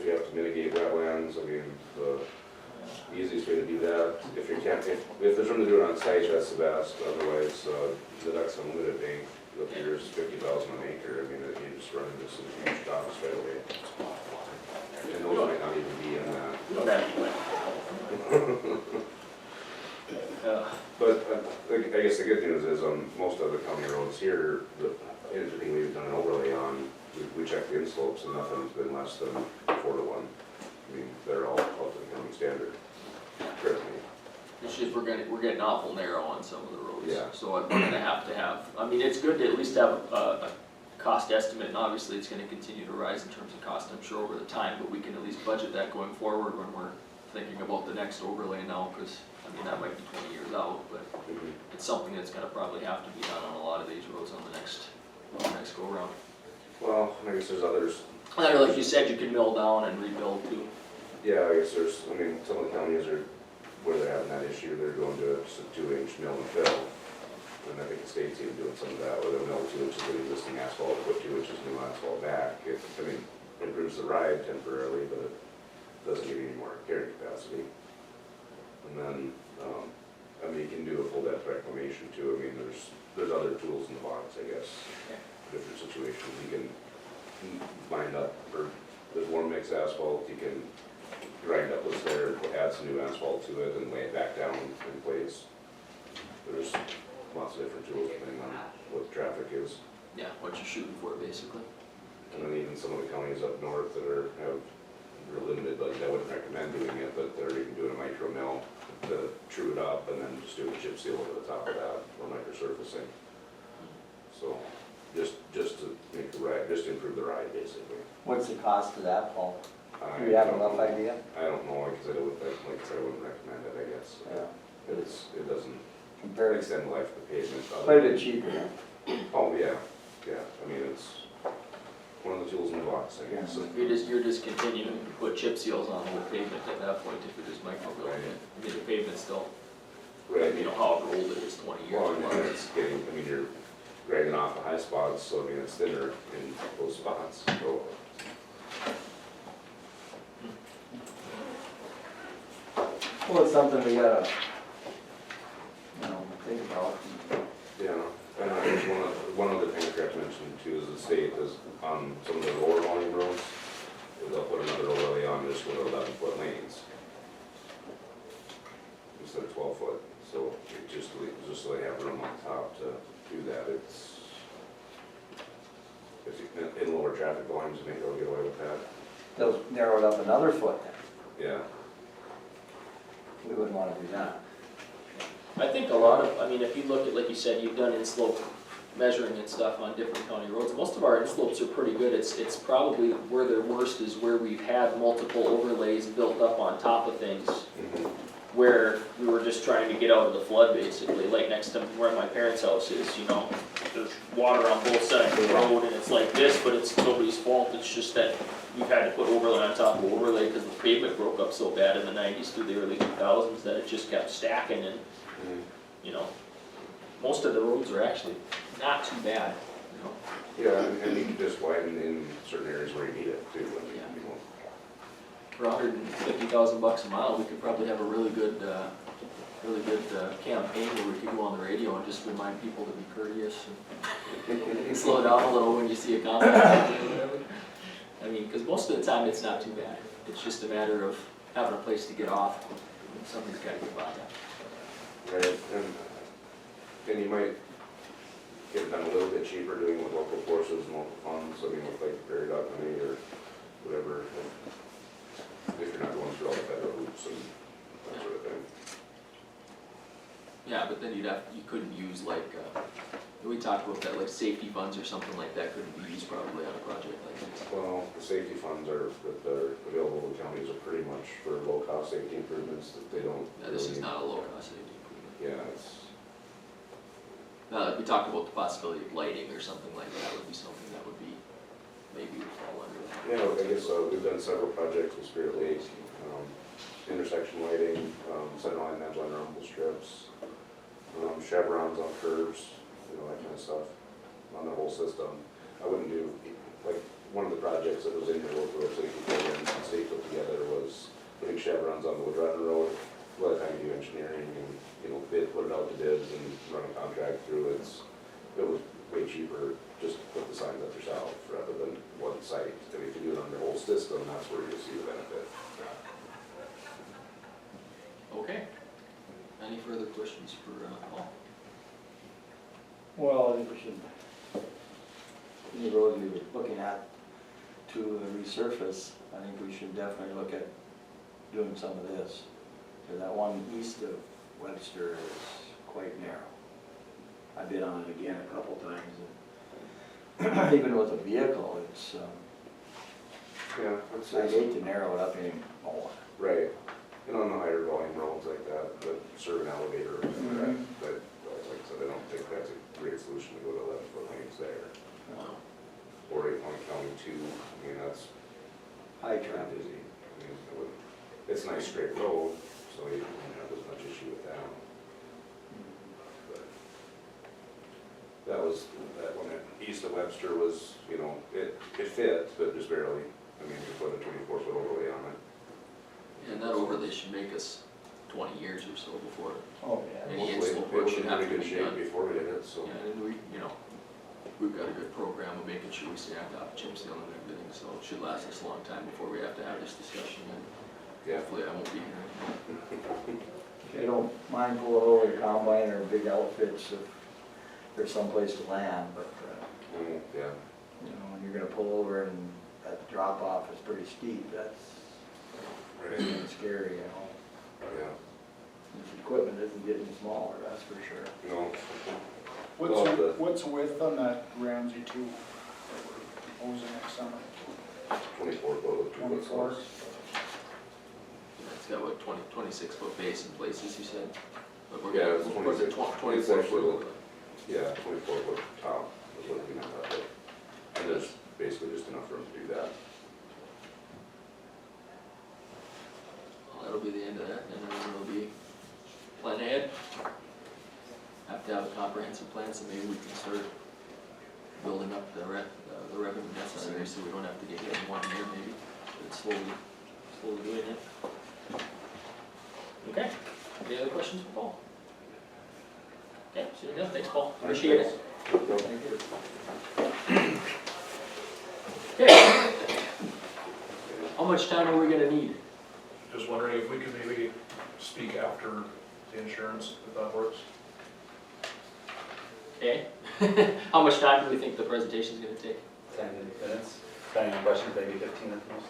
you have to mitigate wetlands, I mean, the easiest way to do that, if there's room to do it on site, that's the best, otherwise, the Ducks Unlimited Bank, the figure's 50,000 an acre, I mean, you just run into some huge costs right away. And those might not even be in that. You don't have to. But I guess the good news is on most other county roads here, anything we've done an overlay on, we check the inslopes and nothing's been less than 4 to 1. I mean, they're all up to the county standard currently. It's just we're getting awful narrow on some of the roads. Yeah. So we're gonna have to have, I mean, it's good to at least have a cost estimate, and obviously it's gonna continue to rise in terms of cost, I'm sure, over the time, but we can at least budget that going forward when we're thinking about the next overlay now, because, I mean, that might be 20 years out, but it's something that's gonna probably have to be done on a lot of these roads on the next go around. Well, I guess there's others. And like you said, you can mill down and rebuild too. Yeah, I guess I mean, some of the counties are, where they're having that issue, they're going to just a 2-inch mill and fill. and I think the state's even doing some of that, where they'll mill 2 inches of existing asphalt, put 2 inches new asphalt back. It, I mean, improves the ride temporarily, but it doesn't give you any more carrying capacity. And then, I mean, you can do a full depth reclamation too. I mean, there's other tools in the box, I guess, for different situations. You can line up, or there's warm mix asphalt, you can grind up what's there, add some new asphalt to it, and lay it back down in place. There's lots of different tools depending on what the traffic is. Yeah, what you're shooting for, basically. And then even some of the counties up north that have real limited budget, I wouldn't recommend doing it, but they're even doing a micro mill to true it up and then just do a chip seal over the top of that, or micro surfacing. So, just to make the ride, just to improve the ride, basically. What's the cost of that, Paul? Do you have a rough idea? I don't know, like I said, I wouldn't recommend it, I guess. Yeah. It doesn't Compared, extend the life of the pavement. quite a bit cheaper, huh? Oh, yeah, I mean, it's one of the tools in the box, I guess. You're just continuing to put chip seals on the whole pavement at that point if you're just micro building it. I mean, the pavement's still, Right. you know, however old it is, 20 years. Well, and it's getting, I mean, you're dragging off the high spots, so I mean, it's thinner in those spots, so. Well, it's something we gotta, think about. Yeah, and I think one other thing I forgot to mention too is the state is on some of the lower volume roads, they'll put another overlay on this with 11-foot lanes instead of 12-foot. So it just so they have room on top to do that. It's in lower traffic volumes, maybe they'll get away with that. They'll narrow it up another foot then. Yeah. We wouldn't wanna do that. I think a lot of, I mean, if you look at, like you said, you've done in-slope measuring and stuff on different county roads. Most of our in-slopes are pretty good. It's probably where they're worst is where we've had multiple overlays built up on top of things, where we were just trying to get out of the flood, basically, like next to where my parents' house is, you know. There's water on both sides of the road, and it's like this, but it's nobody's fault. It's just that we've had to put overlay on top of overlay because the pavement broke up so bad in the 90s through the early 2000s that it just kept stacking, and you know, most of the roads are actually not too bad, you know. Yeah, and you can just widen in certain areas where you need it too. I mean, Yeah. you know. For $150,000 a mile, we could probably have a really good campaign where we could go on the radio and just remind people to be courteous and slow down a little when you see a compact or whatever. I mean, because most of the time it's not too bad. It's just a matter of having a place to get off. Somebody's got to get by that. Right, and you might get it done a little bit cheaper doing with local forces and local funds, I mean, with like prairie dog money or whatever, if you're not going through all the federal hoops and that sort of thing. Yeah, but then you couldn't use like, we talked about that, like safety funds or something like that couldn't be used probably on a project like this. Well, the safety funds that are available to counties are pretty much for low-cost safety improvements that they don't. Yeah, this is not a low-cost safety improvement. Yeah, it's. We talked about the possibility of lighting or something like that would be something that would be, maybe would fall under that. Yeah, I guess we've done several projects with Spirit Lake, intersection lighting, centerline edgeline rumble strips, chevrons on curbs, you know, that kind of stuff, on the whole system. I wouldn't do, like, one of the projects that was in your local road safety program and state put together was putting chevrons on the Wood Run Road. By the time you do engineering and, you know, put it out to bids and run a contract through, it was way cheaper just to put the signs up yourself rather than one site. And if you do it on the whole system, that's where you'll see the benefit. Okay. Any further questions for Paul? Well, I think we should, any road we were looking at to resurface, I think we should definitely look at doing some of this. Because that one east of Webster is quite narrow. I've been on it again a couple times, and even with a vehicle, it's, Yeah, I hate to narrow it up anymore. right. And on the higher volume roads like that, but serve an elevator or something like that, but like I said, I don't think that's a great solution to go to 11-foot lanes there. No. Or 8-point county 2, I mean, that's High kind of traffic. busy. I mean, it's a nice straight road, so you don't have as much issue with that. But That was, that one at east of Webster was, you know, it fit, but just barely. I mean, we put a 24-foot overlay on it. And that overlay should make us 20 years or so before Oh, yeah. any Hopefully, install it work was should in have pretty to good be shape done. before we did it, so. Yeah, and we, you know, we've got a good program of making sure we stay on top of chip seal and everything, so it should last us a long time before we have to have this discussion, and Yeah. hopefully I won't be here. If you don't mind pulling over your combine or big outfits if there's someplace to land, but, Yeah, you know, when you're gonna pull over and that drop off is pretty steep, that's right, kinda scary, you know. yeah, This equipment isn't getting smaller, that's for sure. no, What's the width on that Ramsey two that we're proposing next summer? 24-foot with 2 foot 24? slopes. It's got what, 26-foot base in places, you said? But we're Yeah, gonna, it's we'll put the 26. 24 It's foot. Yeah, 24-foot top, is what we meant that way. And there's basically just enough room to do that. Well, that'll be the end of that, and then it'll be plan ahead. Have to have a comprehensive plan, so maybe we can start building up the revenue necessary, so we don't have to get hit in 1 year maybe, but slowly doing it. Okay, any other questions for Paul? Okay, see you again, thanks Paul, appreciate it. Okay. How much time are we gonna need? Just wondering if we could maybe speak after the insurance, if that works. Okay, how much time do we think the presentation's gonna take? 10 minutes, depending on questions, maybe 15 at the most.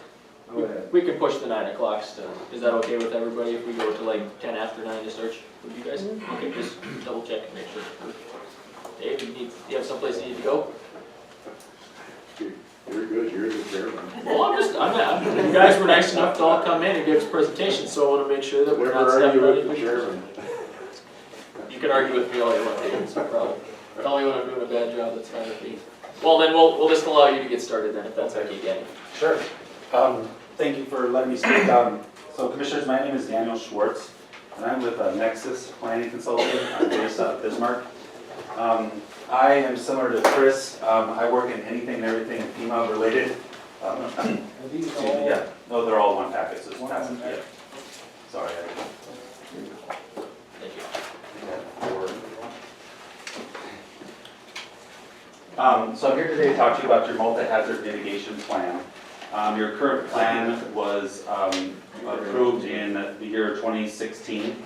Go ahead. We can push the 9 o'clock still. Is that okay with everybody if we go to like 10 after 9 to start with you guys? Okay, just double check and make sure. Dave, you have someplace you need to go? You're good, you're the chairman. Well, you guys were nice enough to all come in and give us presentations, so I wanna make sure that we're not stepping on anybody's toes. You can argue with me all you want, Dave, it's no problem. Tell me when I'm doing a bad job, that's fine with me. Well, then we'll just allow you to get started then, if that's okay, Danny. Sure. Thank you for letting me speak. So Commissioners, my name is Daniel Schwartz, and I'm with Nexus Planning Consulting. I'm based out of Bismarck. I am similar to Chris. I work in anything and everything FEMA related. Are these Excuse me, all? yeah, no, they're all one package, so it's One passive, package. yeah. Sorry. Thank you. So I'm here today to talk to you about your multi-hazard mitigation plan. Your current plan was approved in the year 2016,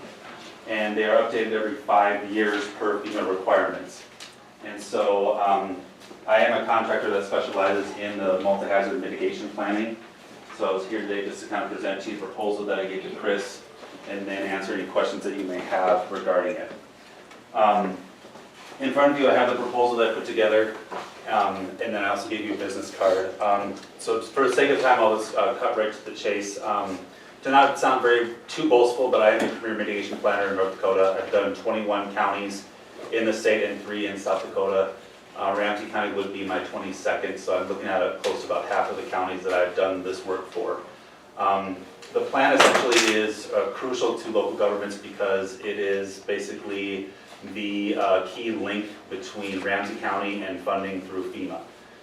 and they are updated every 5 years per FEMA requirements. And so I am a contractor that specializes in the multi-hazard mitigation planning. So I was here today just to kind of present to you the proposal that I gave to Chris, and then answer any questions that you may have regarding it. In front of you, I have the proposal that I put together, and then I also gave you a business card. So for the sake of time, I'll just cut right to the chase. To not sound too boastful, but I am a career mitigation planner in North Dakota. I've done 21 counties in the state and 3 in South Dakota. Ramsey County would be my 22nd, so I'm looking at close to about half of the counties that I've done this work for. The plan essentially is crucial to local governments because it is basically the key link between Ramsey County and funding through FEMA.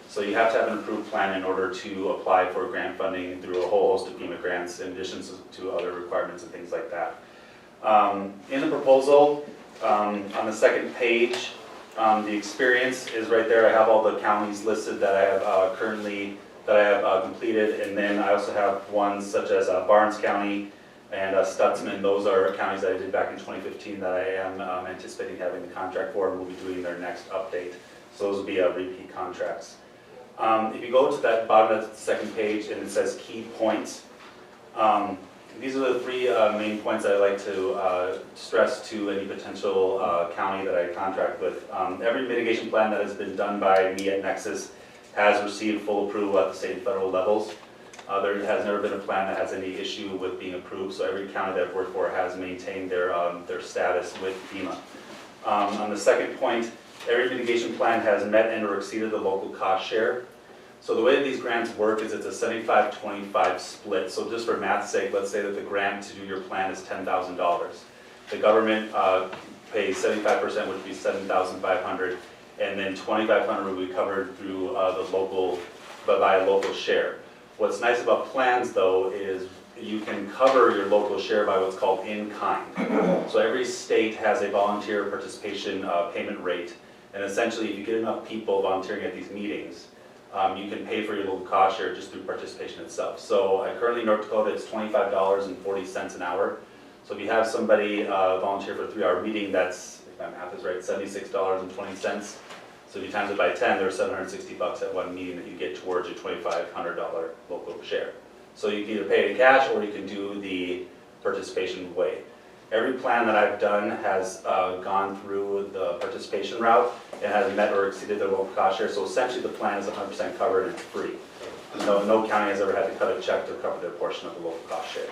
So you have to have an approved plan in order to apply for grant funding through a whole host of FEMA grants in addition to other requirements and things like that. In the proposal, on the second page, the experience is right there. I have all the counties listed that I have completed, and then I also have ones such as Barnes County and Stutzman. Those are counties that I did back in 2015 that I am anticipating having the contract for, and we'll be doing their next update. So those will be repeat contracts. If you go to that bottom of the second page and it says key points, these are the 3 main points I'd like to stress to any potential county that I contract with. Every mitigation plan that has been done by me at Nexus has received full approval at the state and federal levels. There has never been a plan that has any issue with being approved, so every county that I've worked for has maintained their status with FEMA. On the second point, every mitigation plan has met and or exceeded the local cost share. So the way that these grants work is it's a 75-25 split. So just for math's sake, let's say that the grant to do your plan is $10,000. The government pays 75%, which would be $7,500, and then 2,500 will be covered through the local, but by a local share. What's nice about plans though is you can cover your local share by what's called in-kind. So every state has a volunteer participation payment rate, and essentially if you get enough people volunteering at these meetings, you can pay for your local cost share just through participation itself. So currently in North Dakota it's $25.40 an hour. So if you have somebody volunteer for a 3-hour meeting, that's, if my math is right, $76.20. So if you times it by 10, there's $760 at one meeting that you get towards your $2,500 local share. So you can either pay it in cash or you can do the participation way. Every plan that I've done has gone through the participation route and has met or exceeded their local cost share. So essentially the plan is 100% covered and it's free. No county has ever had to cut a check to cover their portion of the local cost share.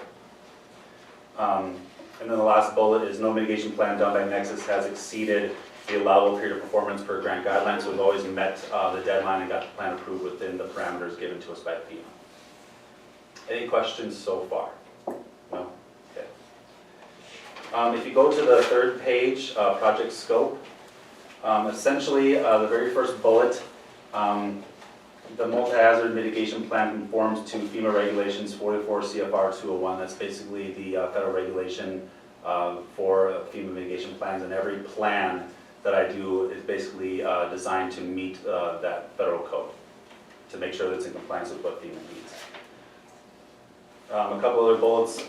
And then the last bullet is no mitigation plan done by Nexus has exceeded the allowable period of performance per grant guidelines. So we've always met the deadline and got the plan approved within the parameters given to us by FEMA. Any questions so far? No? Okay. If you go to the third page, project scope, essentially the very first bullet, the multi-hazard mitigation plan conforms to FEMA regulations 44 CFR 201. That's basically the federal regulation for FEMA mitigation plans, and every plan that I do is basically designed to meet that federal code to make sure that it's in compliance with what FEMA needs. A couple other bullets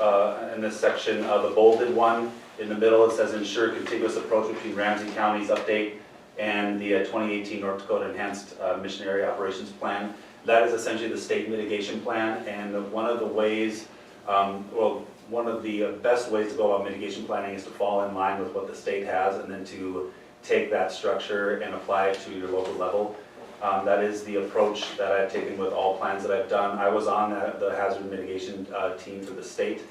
in this section. The bolded one in the middle, it says ensure contiguous approach between Ramsey County's update and the 2018 North Dakota Enhanced Mission Area Operations Plan. That is essentially the state mitigation plan, and one of the ways, one of the best ways to go about mitigation planning is to fall in line with what the state has and then to take that structure and apply it to your local level. That is the approach that I've taken with all plans that I've done. I was on the hazard mitigation team for the state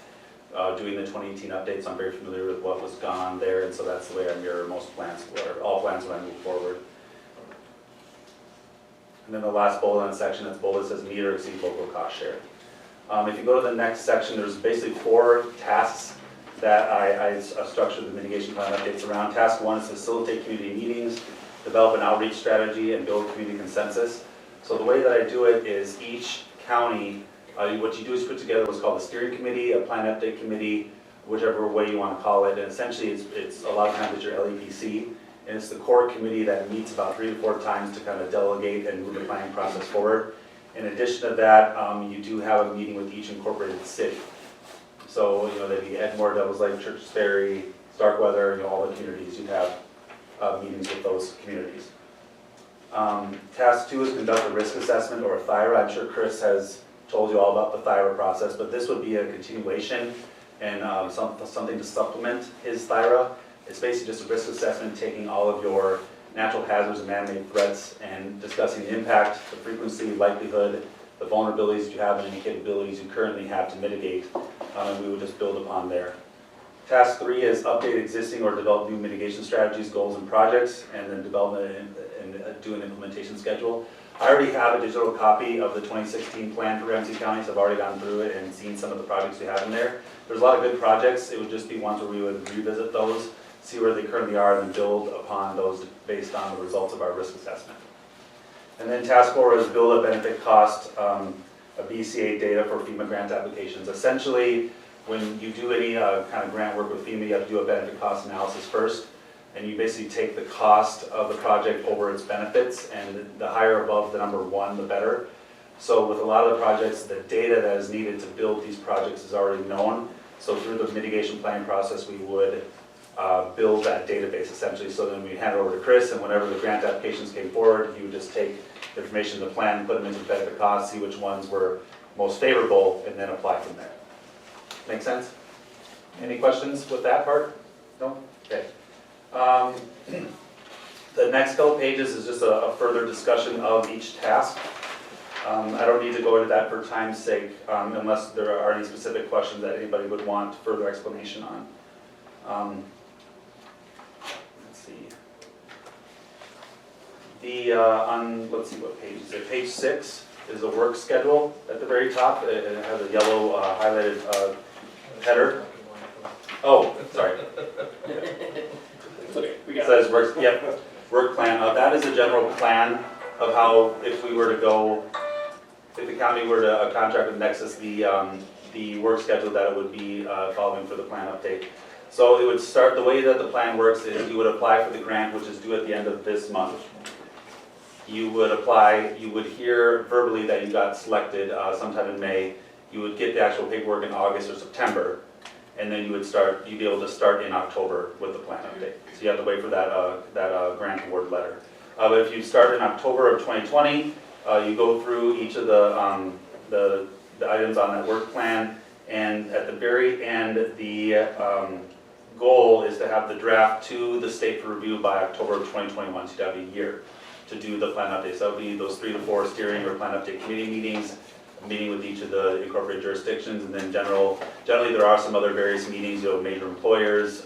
doing the 2018 updates. I'm very familiar with what was gone on there, and so that's the way I mirror most plans, or all plans when I move forward. And then the last bullet in the section, that's bullet says meet or exceed local cost share. If you go to the next section, there's basically 4 tasks that I structured the mitigation plan updates around. Task 1 is facilitate community meetings, develop an outreach strategy, and build community consensus. So the way that I do it is each county, what you do is put together what's called a steering committee, a plan update committee, whichever way you want to call it. And essentially it's a lot of times it's your LEPC, and it's the core committee that meets about 3 to 4 times to kind of delegate and move the planning process forward. In addition to that, you do have a meeting with each incorporated city. So, they'd be Edmore, Devils Lake, Church Ferry, Starkweather, all the communities, you'd have meetings with those communities. Task 2 is conduct a risk assessment or a THIRA. I'm sure Chris has told you all about the THIRA process, but this would be a continuation and something to supplement his THIRA. It's basically just a risk assessment, taking all of your natural hazards and man-made threats and discussing the impact, the frequency, likelihood, the vulnerabilities that you have, and any capabilities you currently have to mitigate, and we would just build upon there. Task 3 is update existing or develop new mitigation strategies, goals, and projects, and then development and do an implementation schedule. I already have a digital copy of the 2016 plan for Ramsey County, so I've already gone through it and seen some of the projects we have in there. There's a lot of good projects. It would just be ones where we would revisit those, see where they currently are, and then build upon those based on the results of our risk assessment. And then task 4 is build a benefit cost, a BCA data for FEMA grant applications. Essentially, when you do any kind of grant work with FEMA, you have to do a benefit cost analysis first, and you basically take the cost of the project over its benefits, and the higher above the number 1, the better. So with a lot of the projects, the data that is needed to build these projects is already known. So through the mitigation planning process, we would build that database essentially. So then we hand it over to Chris, and whenever the grant applications came forward, he would just take the information in the plan, put them into the benefit cost, see which ones were most favorable, and then apply from there. Make sense? Any questions with that part? No? Okay. The next couple pages is just a further discussion of each task. I don't need to go into that for time's sake, unless there are any specific questions that anybody would want further explanation on. Let's see. Let's see what page is it. Page 6 is a work schedule at the very top. It has a yellow highlighted header. Oh, sorry. It's okay, we got It says works, yep. work plan. That is a general plan of how, if we were to go, if the county were to contract with Nexus, the work schedule that it would be following for the plan update. So it would start, the way that the plan works is you would apply for the grant, which is due at the end of this month. You would apply, you would hear verbally that you got selected sometime in May. You would get the actual paperwork in August or September, and then you would start, you'd be able to start in October with the plan update. So you have to wait for that grant award letter. But if you start in October of 2020, you go through each of the items on that work plan, and at the very end, the goal is to have the draft to the state for review by October of 2021, so you'd have a year to do the plan updates. So that would be those 3 to 4 steering or plan update committee meetings, meeting with each of the incorporated jurisdictions, and then generally there are some other various meetings, major employers,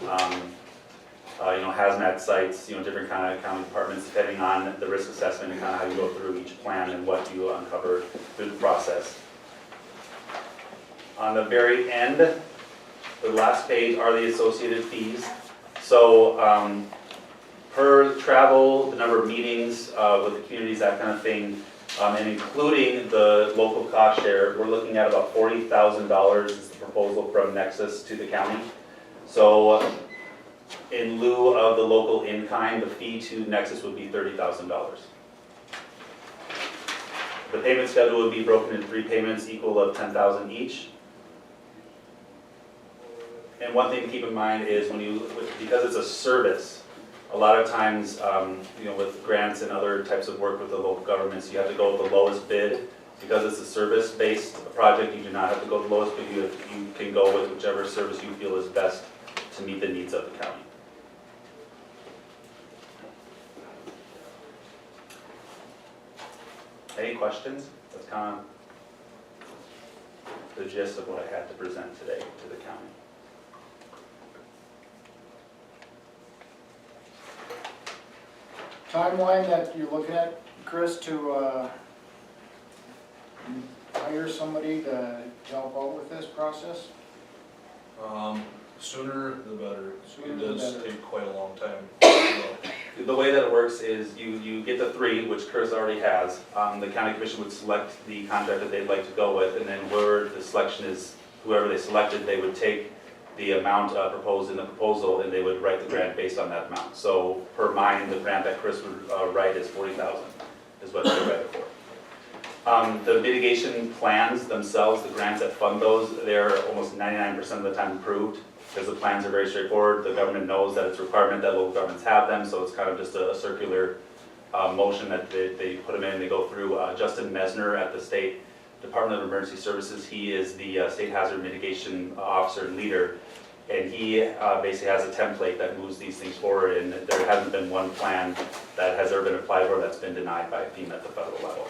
hazmat sites, different kind of county departments, depending on the risk assessment and kind of how you go through each plan and what you uncover through the process. On the very end, the last page are the associated fees. So per travel, the number of meetings with the communities, that kind of thing, and including the local cost share, we're looking at about $40,000 is the proposal from Nexus to the county. So in lieu of the local in-kind, the fee to Nexus would be $30,000. The payment schedule would be broken in 3 payments equal of $10,000 each. And one thing to keep in mind is because it's a service, a lot of times, with grants and other types of work with the local governments, you have to go with the lowest bid. Because it's a service-based project, you do not have to go the lowest bid. You can go with whichever service you feel is best to meet the needs of the county. Any questions? That's kind of the gist of what I had to present today to the county. Timeline that you're looking at, Chris, to hire somebody to help out with this process? Sooner the better. Sooner It the does better. take quite a long time. The way that it works is you get the 3, which Chris already has. The county commission would select the contractor they'd like to go with, and then where the selection is, whoever they selected, they would take the amount proposed in the proposal, and they would write the grant based on that amount. So per mine, the grant that Chris would write is $40,000, is what they write it for. The mitigation plans themselves, the grants that fund those, they're almost 99% of the time approved, because the plans are very straightforward. The government knows that it's a requirement that local governments have them, so it's kind of just a circular motion that they put them in, they go through. Justin Mesner at the State Department of Emergency Services, he is the State Hazard Mitigation Officer and leader, and he basically has a template that moves these things forward, and there hasn't been one plan that has ever been applied for that's been denied by FEMA at the federal level.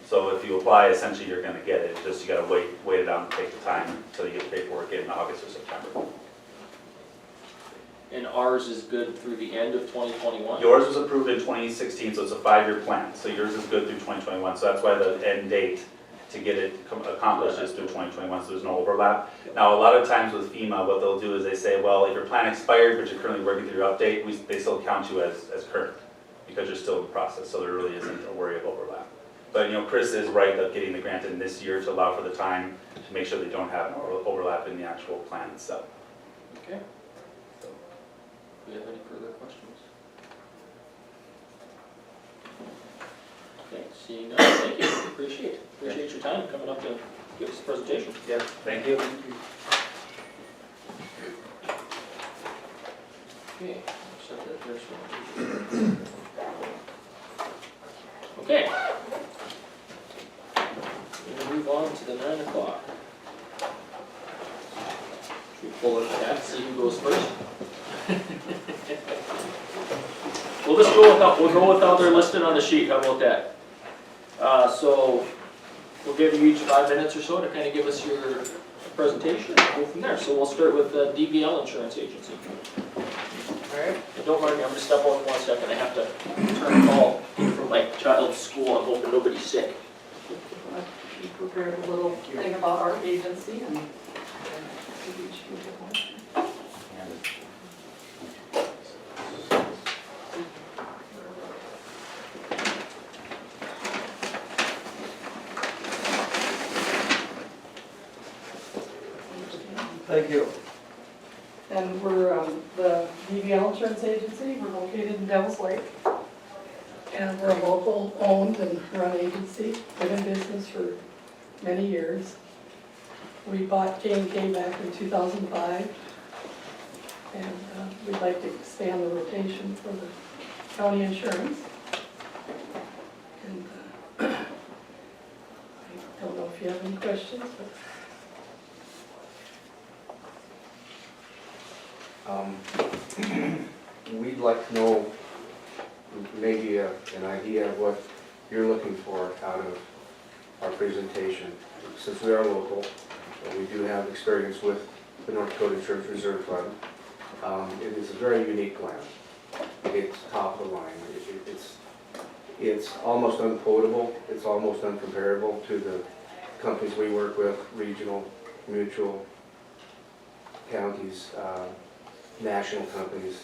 So if you apply, essentially you're going to get it, just you got to wait it out and take the time until you get the paperwork in August or September. And ours is good through the end of 2021? Yours was approved in 2016, so it's a 5-year plan, so yours is good through 2021, so that's why the end date to get it accomplished is through 2021, so there's no overlap. Now, a lot of times with FEMA, what they'll do is they say, well, if your plan expired, but you're currently working through your update, they still count you as current, because you're still in the process, so there really isn't a worry of overlap. But Chris is right of getting the grant in this year to allow for the time to make sure they don't have overlap in the actual plan itself. Okay. Do you have any further questions? Okay, seeing none, thank you, appreciate your time coming up to give us a presentation. Yeah, thank you. Okay, I'll set that there so. Okay. We're gonna move on to the 9 o'clock. Should we pull up the hat, see who goes first? We'll just go with how they're listed on the sheet, how about that? So, we'll give you each 5 minutes or so to kind of give us your presentation and go from there. So we'll start with DBL Insurance Agency. Alright, and don't mind me, I'm gonna step out for 1 second, I have to turn a call from my child's school, I'm hoping nobody's sick. We prepared a little thing about our agency and Thank you. And we're the DVL Insurance Agency, we're located in Devils Lake. And we're a local owned and run agency, been in business for many years. We bought K&K back in 2005. And we'd like to expand the rotation for the county insurance. And I don't know if you have any questions, but We'd like to know maybe an idea of what you're looking for out of our presentation. Since we are local, we do have experience with the North Dakota Insurance Reserve Fund. It is a very unique plan. It's top of the line. It's almost unquotable. It's almost uncomparable to the companies we work with, regional, mutual, counties, national companies,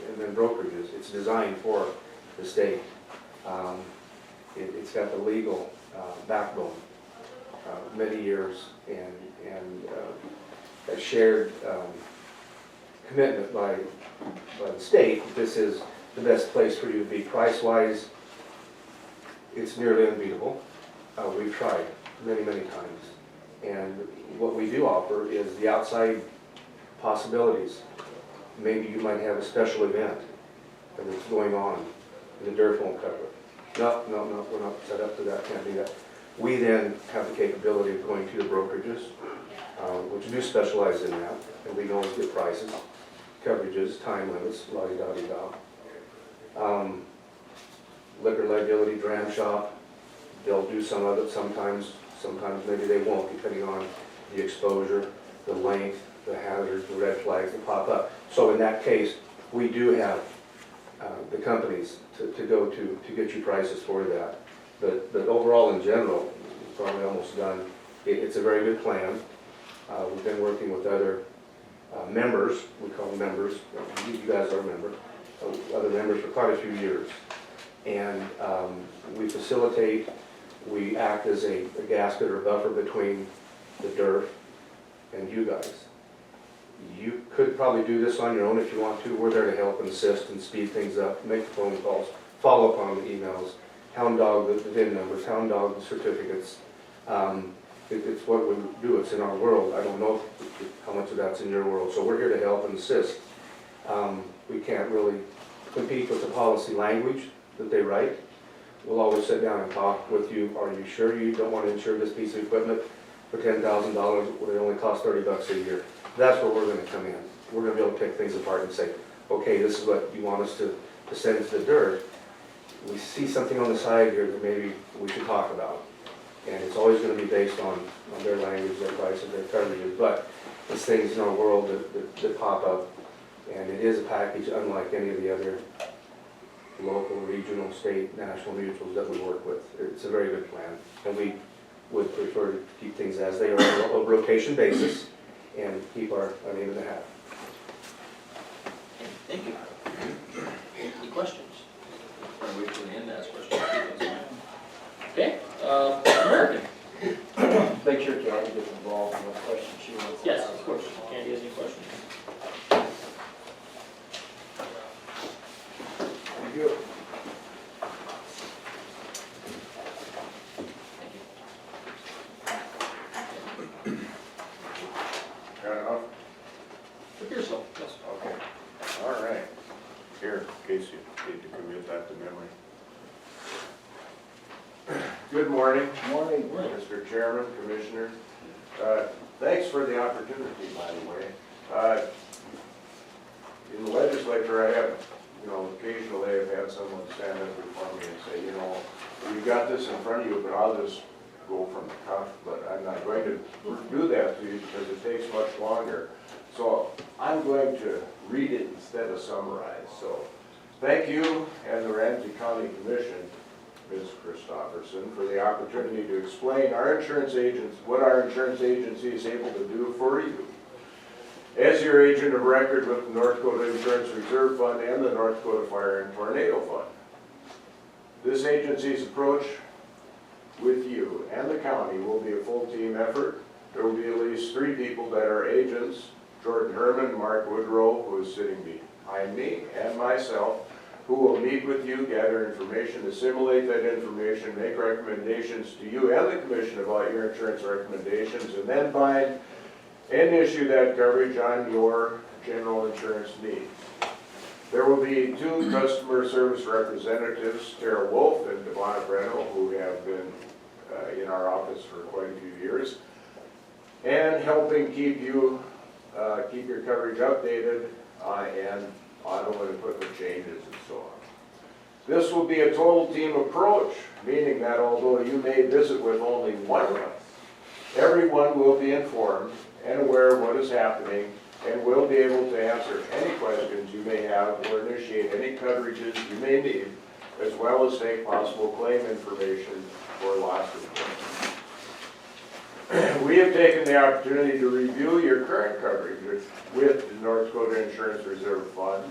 and then brokerages. It's designed for the state. It's got the legal backbone, many years, and a shared commitment by the state that this is the best place for you to be. Price-wise, it's nearly unbeatable. We've tried many, many times. And what we do offer is the outside possibilities. Maybe you might have a special event that's going on, and the DERF won't cover it. No, we're not set up for that, can't do that. We then have the capability of going to the brokerages, which do specialize in that, and we can always get prices, coverages, time limits, la-di-da-di-da. Liquor liability, dram shop, they'll do some of it sometimes maybe they won't, depending on the exposure, the length, the hazards, the red flags that pop up. So in that case, we do have the companies to go to get you prices for that. But overall, in general, it's probably almost done. It's a very good plan. We've been working with other members, we call them members, you guys are a member, other members for quite a few years. And we facilitate, we act as a gasket or buffer between the DERF and you guys. You could probably do this on your own if you want to. We're there to help and assist and speed things up, make the phone calls, follow up on the emails, hound dog the VIN numbers, hound dog the certificates. It's what we do. It's in our world. I don't know how much of that's in your world. So we're here to help and assist. We can't really compete with the policy language that they write. We'll always sit down and talk with you. Are you sure you don't want to insure this piece of equipment for $10,000 when it only costs $30 a year? That's where we're going to come in. We're going to be able to pick things apart and say, okay, this is what you want us to send to the dirt. We see something on the side here that maybe we should talk about. And it's always going to be based on their language, their prices, their coverages. But it's things in our world that pop up. And it is a package unlike any of the other local, regional, state, national mutuals that we work with. It's a very good plan. And we would prefer to keep things as they are on a rotation basis and keep our name in the hat. Thank you. Any questions? Or wait till the end to ask questions. Okay, American. Make sure Candy gets involved in what questions she wants to Yes, ask. of course. Candy has any questions? Thank you. Got enough? Appears so, yes. Okay. All right. Here, in case you need to commute that to memory. Good morning. Morning. Mr. Chairman, Commissioner. Thanks for the opportunity, by the way. In the legislature, I have, occasionally I've had someone stand up before me and say, you got this in front of you, but I'll just go from the cuff, but I'm not going to do that to you because it takes much longer. So I'm going to read it instead of summarize. So thank you and the Ramsey County Commission, Ms. Christopherson, for the opportunity to explain what our insurance agency is able to do for you. As your agent of record with the North Dakota Insurance Reserve Fund and the North Dakota Fire and Tornado Fund, this agency's approach with you and the county will be a full team effort. There will be at least 3 people that our agents, Jordan Herman, Mark Woodrow, who is sitting behind me, and myself, who will meet with you, gather information, assimilate that information, make recommendations to you and the commission about your insurance recommendations, and then bind and issue that coverage on your general insurance needs. There will be 2 customer service representatives, Tara Wolf and Devonna Breno, who have been in our office for quite a few years, and helping keep your coverage updated and auto and equipment changes and so on. This will be a total team approach, meaning that although you may visit with only one of us, everyone will be informed and aware of what is happening and will be able to answer any questions you may have or initiate any coverages you may need, as well as take possible claim information for loss reports. We have taken the opportunity to review your current coverage with the North Dakota Insurance Reserve Fund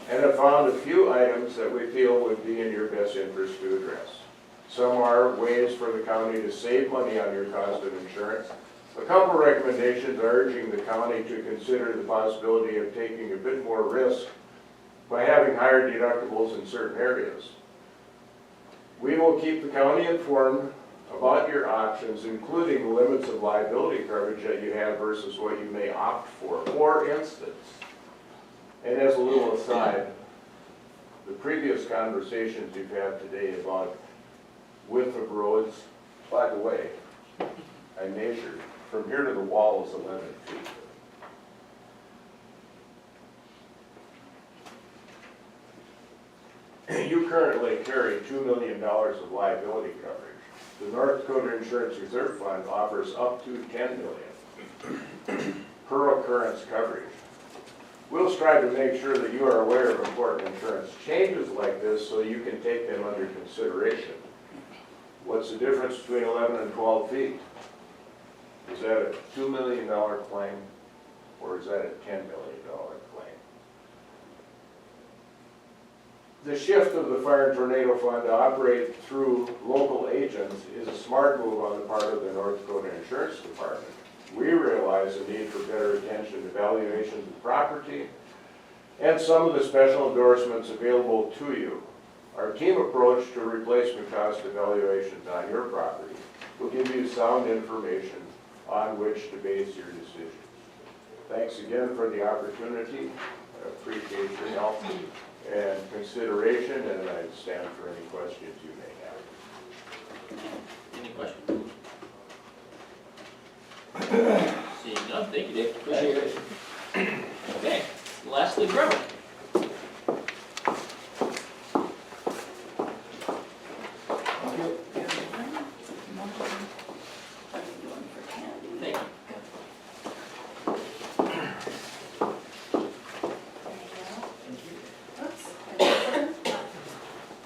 and have found a few items that we feel would be in your best interest to address. Some are ways for the county to save money on your cost of insurance. A couple recommendations urging the county to consider the possibility of taking a bit more risk by having higher deductibles in certain areas. We will keep the county informed about your options, including the limits of liability coverage that you have versus what you may opt for. For instance, and as a little aside, the previous conversations you've had today about width of roads, by the way, I measured, from here to the wall is 11 feet. You currently carry $2 million of liability coverage. The North Dakota Insurance Reserve Fund offers up to $10 million per occurrence coverage. We'll strive to make sure that you are aware of important insurance changes like this so you can take them under consideration. What's the difference between 11 and 12 feet? Is that a $2 million claim or is that a $10 million claim? The shift of the Fire and Tornado Fund to operate through local agents is a smart move on the part of the North Dakota Insurance Department. We realize the need for better attention to valuations of property and some of the special endorsements available to you. Our team approach to replacement cost evaluations on your property will give you sound information on which to base your decisions. Thanks again for the opportunity. I appreciate your help and consideration, and I stand for any questions you may have. Any questions? Seeing none, thank you, Dave, appreciate it. Okay, lastly, Bremer. Thank you.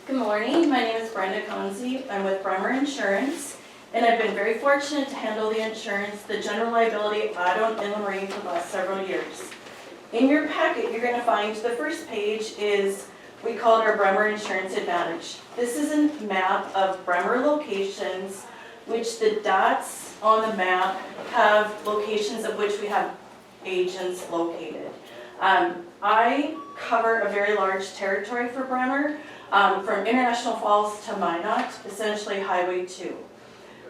Good morning, my name is Brenda Conzi. I'm with Bremer Insurance, and I've been very fortunate to handle the insurance, the general liability, auto, and marine for the last several years. In your packet, you're going to find the first page is, we call it our Bremer Insurance Advantage. This is a map of Bremer locations, which the dots on the map have locations of which we have agents located. I cover a very large territory for Bremer, from International Falls to Minot, essentially Highway 2.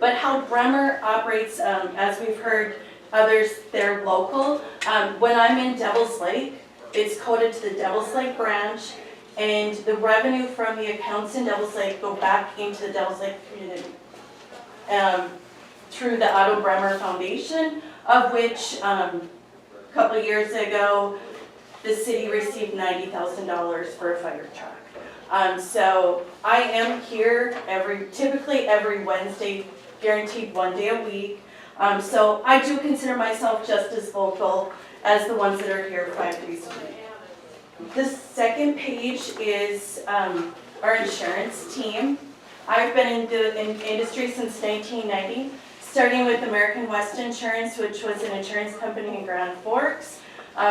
But how Bremer operates, as we've heard others, they're local. When I'm in Devil's Lake, it's coded to the Devil's Lake branch, and the revenue from the accounts in Devil's Lake go back into the Devil's Lake community through the Otto Bremer Foundation, of which a couple of years ago, the city received $90,000 for a fire truck. So I am here typically every Wednesday, guaranteed 1 day a week. So I do consider myself just as local as the ones that are here 5 days a week. The second page is our insurance team. I've been in the industry since 1990, starting with American West Insurance, which was an insurance company in Grand Forks.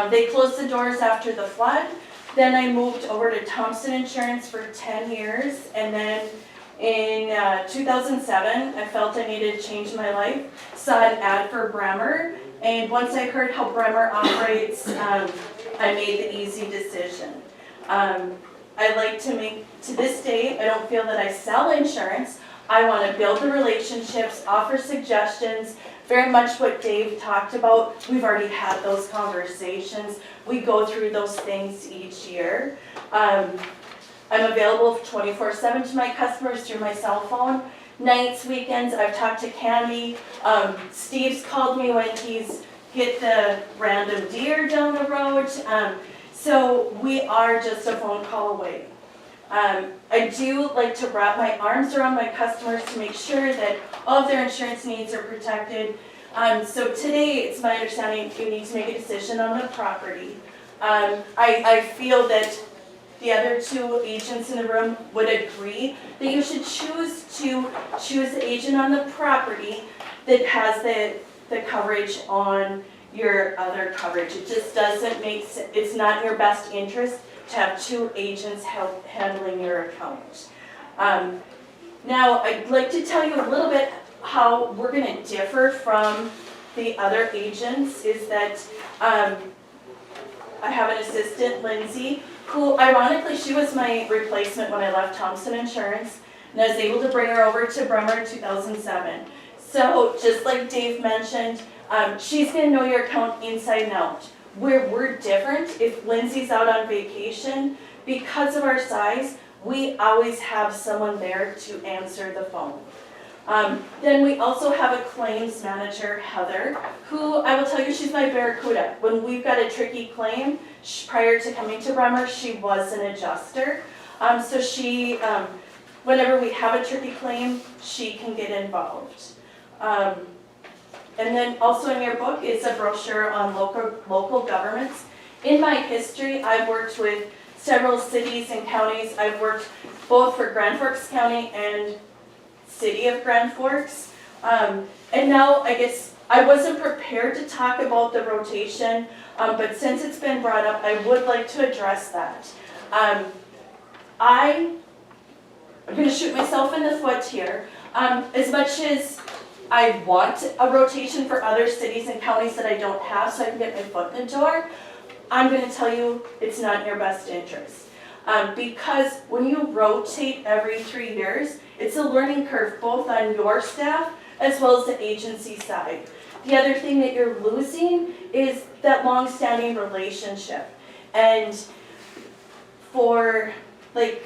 They closed the doors after the flood. Then I moved over to Thompson Insurance for 10 years, and then in 2007, I felt I needed to change my life. Saw an ad for Bremer, And once I heard how Bremer operates, I made the easy decision. I like to make, to this day, I don't feel that I sell insurance. I want to build the relationships, offer suggestions, very much what Dave talked about. We've already had those conversations. We go through those things each year. I'm available 24/7 to my customers through my cell phone. Nights, weekends, I've talked to Candy. Steve's called me when he's hit the random deer down the road. So we are just a phone call away. I do like to wrap my arms around my customers to make sure that all of their insurance needs are protected. So today, it's my understanding you need to make a decision on the property. I feel that the other two agents in the room would agree that you should choose the agent on the property that has the coverage on your other coverage. It just doesn't make sense. It's not in your best interest to have two agents handling your account. Now, I'd like to tell you a little bit how we're going to differ from the other agents is that I have an assistant, Lindsay, who ironically, she was my replacement when I left Thompson Insurance, and I was able to bring her over to Bremer in 2007. So just like Dave mentioned, she's going to know your account inside and out. Where we're different, if Lindsay's out on vacation, because of our size, we always have someone there to answer the phone. Then we also have a claims manager, Heather, who I will tell you she's my barracuda. When we've got a tricky claim, prior to coming to Bremer, she was an adjuster. So she, whenever we have a tricky claim, she can get involved. And then also in your book is a brochure on local governments. In my history, I've worked with several cities and counties. I've worked both for Grand Forks County and City of Grand Forks. And now I guess I wasn't prepared to talk about the rotation, but since it's been brought up, I would like to address that. I'm going to shoot myself in the foot here. As much as I want a rotation for other cities and counties that I don't have so I can get my foot in the door, I'm going to tell you it's not in your best interest. Because when you rotate every 3 years, it's a learning curve both on your staff as well as the agency side. The other thing that you're losing is that long-standing relationship. And for, like,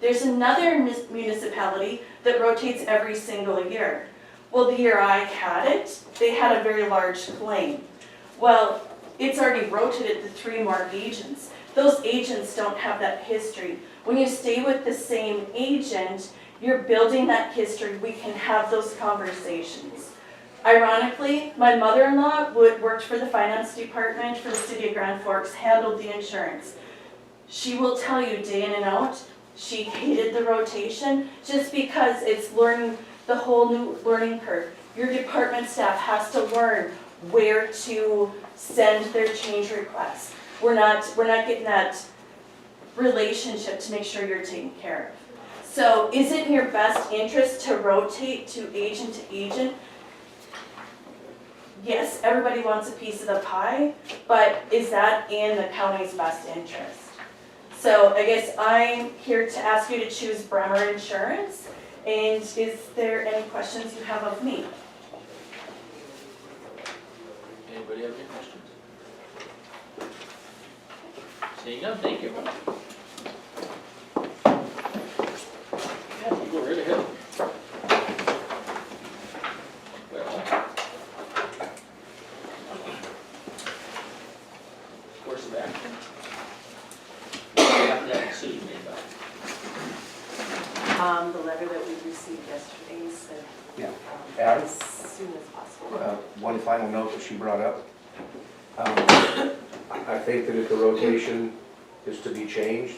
there's another municipality that rotates every single year. Well, the year I had it, they had a very large claim. Well, it's already rotated to 3 more agents. Those agents don't have that history. When you stay with the same agent, you're building that history. We can have those conversations. Ironically, my mother-in-law worked for the finance department for the city of Grand Forks, handled the insurance. She will tell you day in and out, she hated the rotation just because it's learning the whole new learning curve. Your department staff has to learn where to send their change requests. We're not getting that relationship to make sure you're taken care of. So is it in your best interest to rotate to agent? Yes, everybody wants a piece of the pie, but is that in the county's best interest? So I guess I'm here to ask you to choose Bremer Insurance. And is there any questions you have of me? Anybody have any questions? Seeing none, thank you. Yeah, you go right ahead. Well, course of action. We have to have a decision made by. The letter that we received yesterday said, Yeah. as soon as possible. One final note that she brought up. I think that if the rotation is to be changed,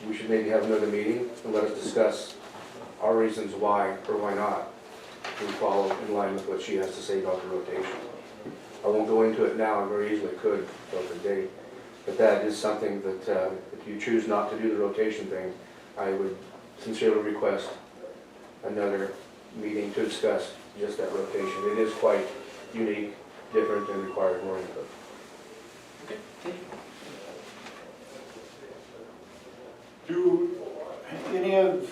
we should maybe have another meeting and let us discuss our reasons why or why not we follow in line with what she has to say about the rotation. I won't go into it now, I very easily could throughout the day, but that is something that if you choose not to do the rotation thing, I would sincerely request another meeting to discuss just that rotation. It is quite unique, different, and requires more input. Do any of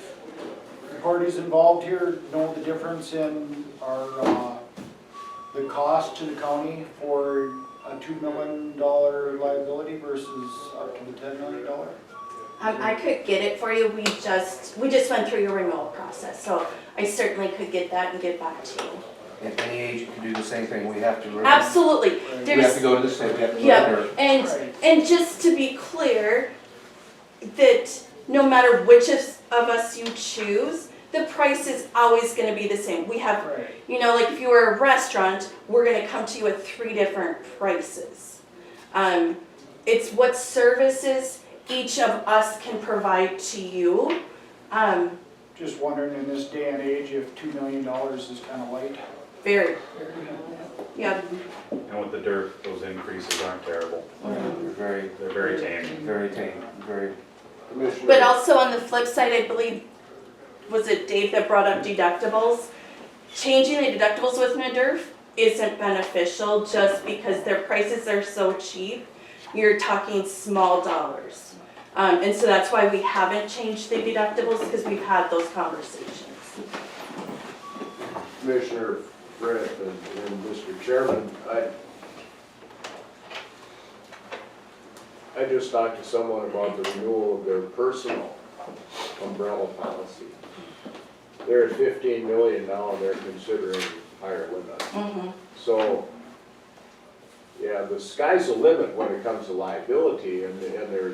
the parties involved here know the difference in our, the cost to the county for a $2 million liability versus up to the $10 million? I could get it for you, we just went through your renewal process, so I certainly could get that and get back to you. And any agent can do the same thing, we have to. Absolutely, We have there's, to go to the state, we have to go to yeah, her. and just to be clear, that no matter which of us you choose, the price is always gonna be the same. We have, you know, like if you were a restaurant, we're gonna come to you with 3 different prices. It's what services each of us can provide to you. Just wondering in this day and age if $2 million is kind of light. Very, yeah. And with the dirt, those increases aren't terrible. They're They're very tame. very tame, very. Commissioner. But also on the flip side, I believe, was it Dave that brought up deductibles? Changing the deductibles with NADERF isn't beneficial just because their prices are so cheap. You're talking small dollars. And so that's why we haven't changed the deductibles, because we've had those conversations. Commissioner Brett and Mr. Chairman, I just talked to someone about the renewal of their personal umbrella policy. They're at 15 million now, they're considering higher limits. So, yeah, the sky's the limit when it comes to liability, and there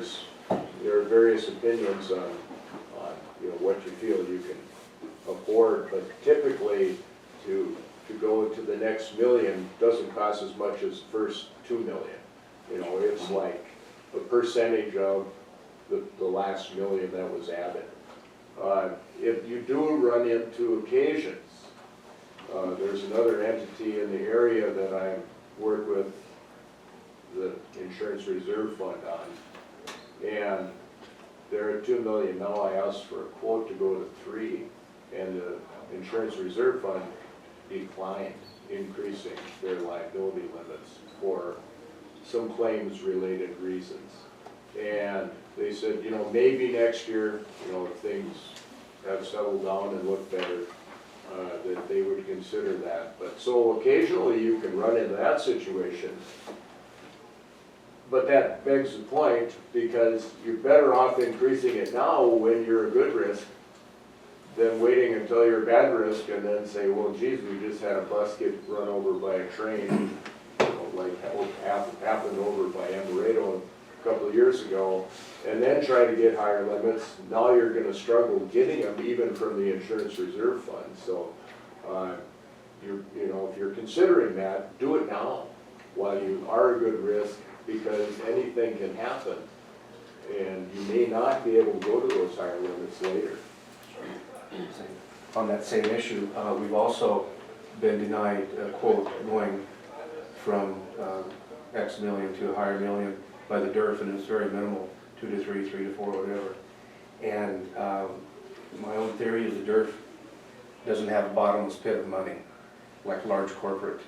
are various opinions on you know, what you feel you can afford, but typically to go to the next million doesn't cost as much as the first 2 million. You know, it's like a percentage of the last million that was added. If you do run into occasions, there's another entity in the area that I work with the Insurance Reserve Fund on, and they're at 2 million now. I asked for a quote to go to 3, and the Insurance Reserve Fund declined increasing their liability limits for some claims related reasons. And they said, you know, maybe next year, you know, if things have settled down and look better, that they would consider that. But so occasionally you can run into that situation. But that begs the point, because you're better off increasing it now when you're a good risk than waiting until you're a bad risk and then say, well, geez, we just had a bus get run over by a train, you know, like happened over by Amaretto a couple of years ago, and then try to get higher limits. Now you're going to struggle getting them even from the Insurance Reserve Fund. So, you know, if you're considering that, do it now while you are a good risk, because anything can happen, and you may not be able to go to those higher limits later. On that same issue, we've also been denied a quote going from X million to a higher million by the DERF, and it's very minimal, 2 to 3, 3 to 4, whatever. And my own theory is the DERF doesn't have a bottomless pit of money like large corporate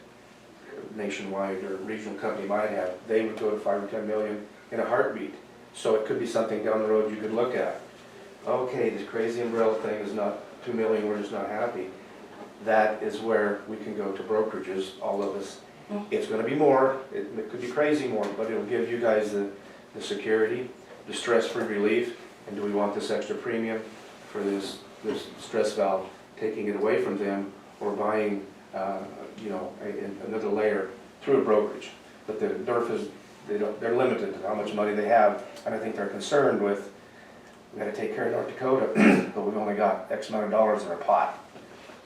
nationwide or regional company might have. They would go to 5 or 10 million in a heartbeat. So it could be something down the road you could look at. Okay, this crazy umbrella thing is not 2 million, we're just not happy. That is where we can go to brokerages, all of us. It's gonna be more, it could be crazy more, but it'll give you guys the security, the stress-free relief, and do we want this extra premium for this stress valve, taking it away from them, or buying you know, another layer through a brokerage. But the DERF is, they're limited to how much money they have, and I think they're concerned with, we gotta take care of North Dakota, but we've only got X amount of dollars in our pot.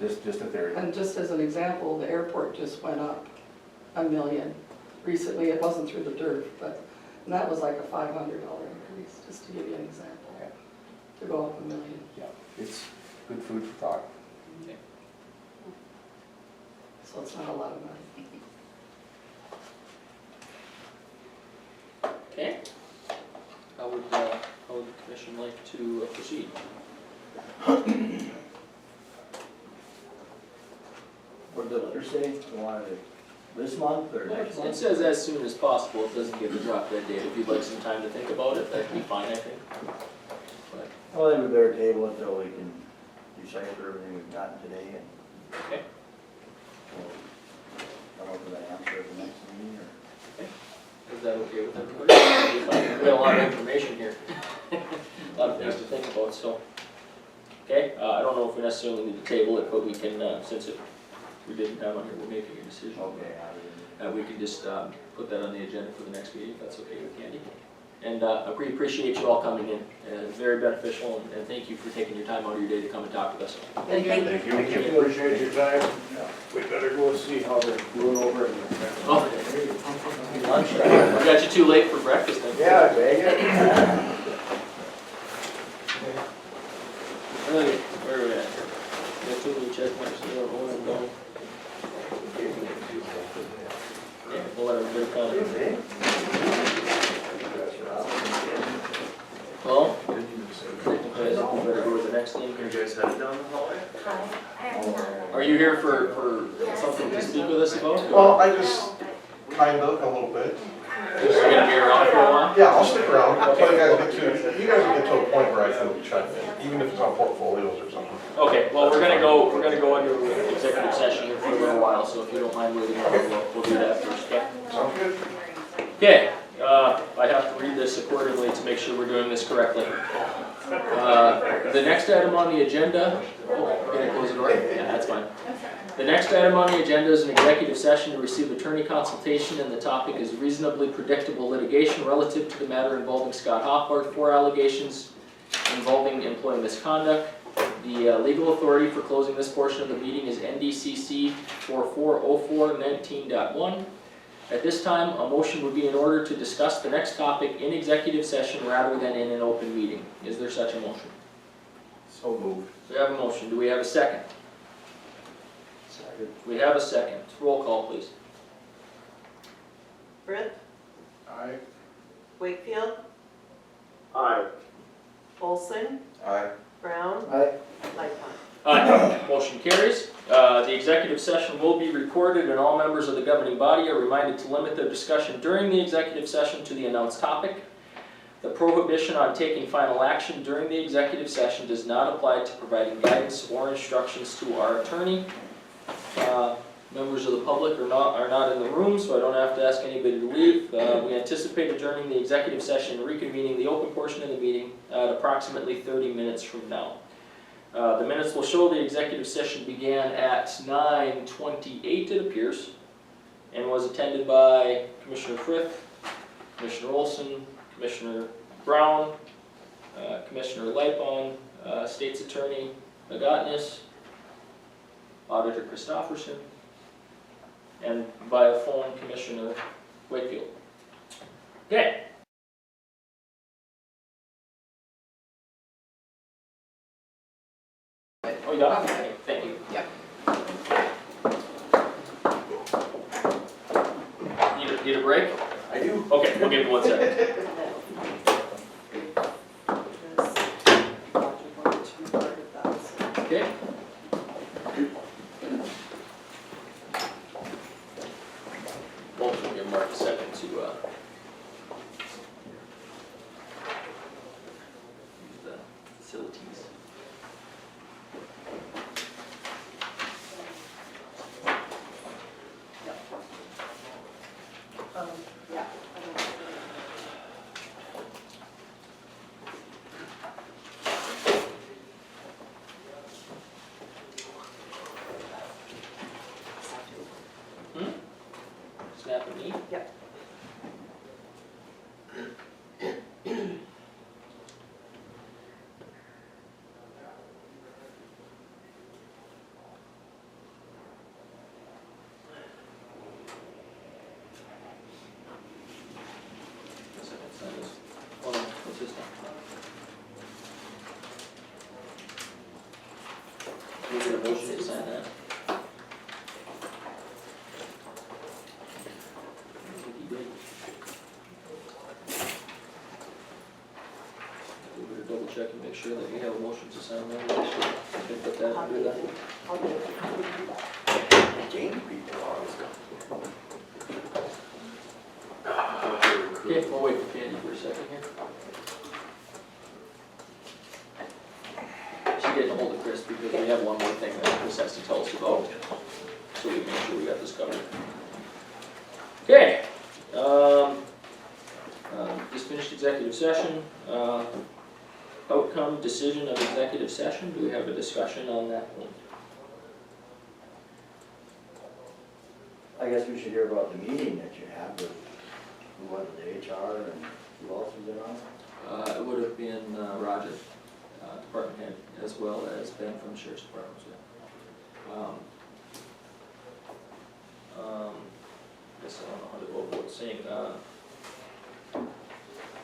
Just a theory. And just as an example, the airport just went up $1 million recently. It wasn't through the DERF, but, and that was like a $500 increase, just to give you an example, to go up $1 million. Yeah, it's good food for thought. So it's not a lot of money. Okay. How would the commission like to proceed? What did the letter say? They wanted this month or next It month? says as soon as possible, it doesn't give a drop dead date. If you'd like some time to think about it, that'd be fine, I think. Well, then we better table it till we can decipher everything we've gotten today and. Okay. Come up with an answer at the next meeting or. Is that okay with everybody? We got a lot of information here. A lot of things to think about, so. Okay, I don't know if we necessarily need to table it, but we can, since we didn't have on here, we're making a decision. Okay. We can just put that on the agenda for the next meeting, if that's okay with Candy. And we appreciate you all coming in. It's very beneficial, and thank you for taking your time out of your day to come and talk with us. Thank you. Thank you, appreciate your time. We better go see how they're doing over in the. Oh, Lunchtime. I got you too late for breakfast then. Yeah, dang it. Really, where are we at here? Got too many check marks there, one and done. Yeah, we'll let everybody come. Well, okay, so we better go with the next thing. You guys headed down the hallway? Are you here for something to speak with us about? Well, I just, kind of, a little bit. Just gonna be around for a while? Yeah, I'll stick around until you guys get to a point where I can check in, even if it's on portfolios or something. Okay, well, we're gonna go into executive session here for a little while, so if you don't mind waiting, we'll do that first, okay? Sounds good. Okay, I have to read this accordingly to make sure we're doing this correctly. The next item on the agenda, we're gonna close the door? Yeah, that's fine. The next item on the agenda is an executive session to receive attorney consultation, and the topic is reasonably predictable litigation relative to the matter involving Scott Hoffbard, 4 allegations involving employee misconduct. The legal authority for closing this portion of the meeting is NDCC 440419.1. At this time, a motion would be in order to discuss the next topic in executive session rather than in an open meeting. Is there such a motion? So moved. We have a motion. Do we have a second? Second. We have a second. Roll call, please. Britt, Aye. Wakefield, Aye. Olson, Aye. Brown, Aye. Lightfon. Aye. Motion carries. The executive session will be recorded, and all members of the governing body are reminded to limit their discussion during the executive session to the announced topic. The prohibition on taking final action during the executive session does not apply to providing guidance or instructions to our attorney. Members of the public are not in the room, so I don't have to ask anybody to leave. We anticipate adjourning the executive session and reconvening the open portion of the meeting at approximately 30 minutes from now. The minutes will show the executive session began at 9:28, it appears, and was attended by Commissioner Frith, Commissioner Olson, Commissioner Brown, Commissioner Lightfon, State's Attorney Agotnis, Auditor Christofferson, and via phone, Commissioner Wakefield. Okay. Oh, you got it? Okay, thank you. Yep. Need a break? I do. Okay, we'll give you 1 second. Okay. We'll give Mark a second to use the facilities. Yeah. Snap and eat? Yep. Hold on, what's this one? Can we get a motion to sign that? I think he did. We better double check and make sure that we have a motion to sign that. Can put that under that. I'll do it. Game people always go. Okay, we'll wait for Candy for a second here. She's getting ahold of Chris because we have one more thing that Chris has to tell us about, so we make sure we got this covered. Okay, just finished executive session. Outcome, decision of executive session, do we have a discussion on that one? I guess we should hear about the meeting that you had with, who was it, the HR and who else was there on? It would have been Roger, department head, as well as Ben from the Sheriff's Department. I guess I don't know how to go about saying,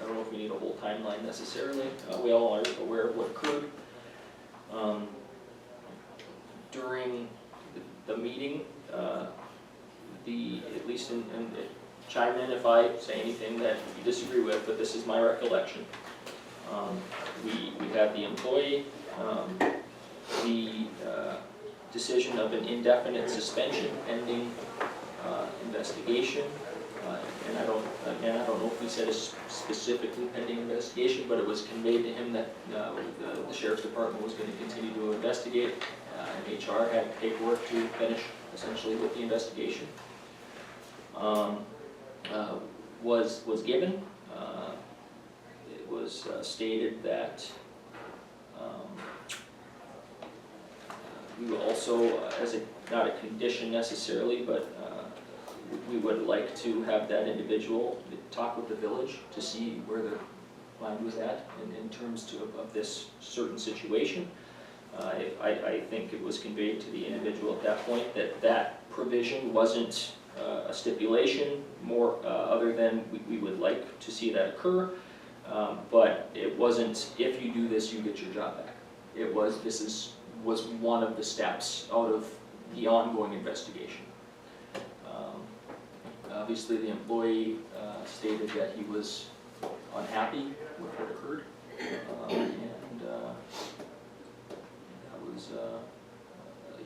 I don't know if we need a whole timeline necessarily. We all are aware of what occurred. During the meeting, at least chime in if I say anything that you disagree with, but this is my recollection. We had the employee, the decision of an indefinite suspension pending investigation. And I don't know if we said it's specifically pending investigation, but it was conveyed to him that the Sheriff's Department was going to continue to investigate, and HR had paperwork to finish essentially with the investigation. Was given. It was stated that we will also, as not a condition necessarily, but we would like to have that individual talk with the village to see where their mind was at in terms of this certain situation. I think it was conveyed to the individual at that point that that provision wasn't a stipulation, more other than we would like to see that occur, but it wasn't, if you do this, you get your job back. It was, was one of the steps out of the ongoing investigation. Obviously, the employee stated that he was unhappy with what occurred, and that was,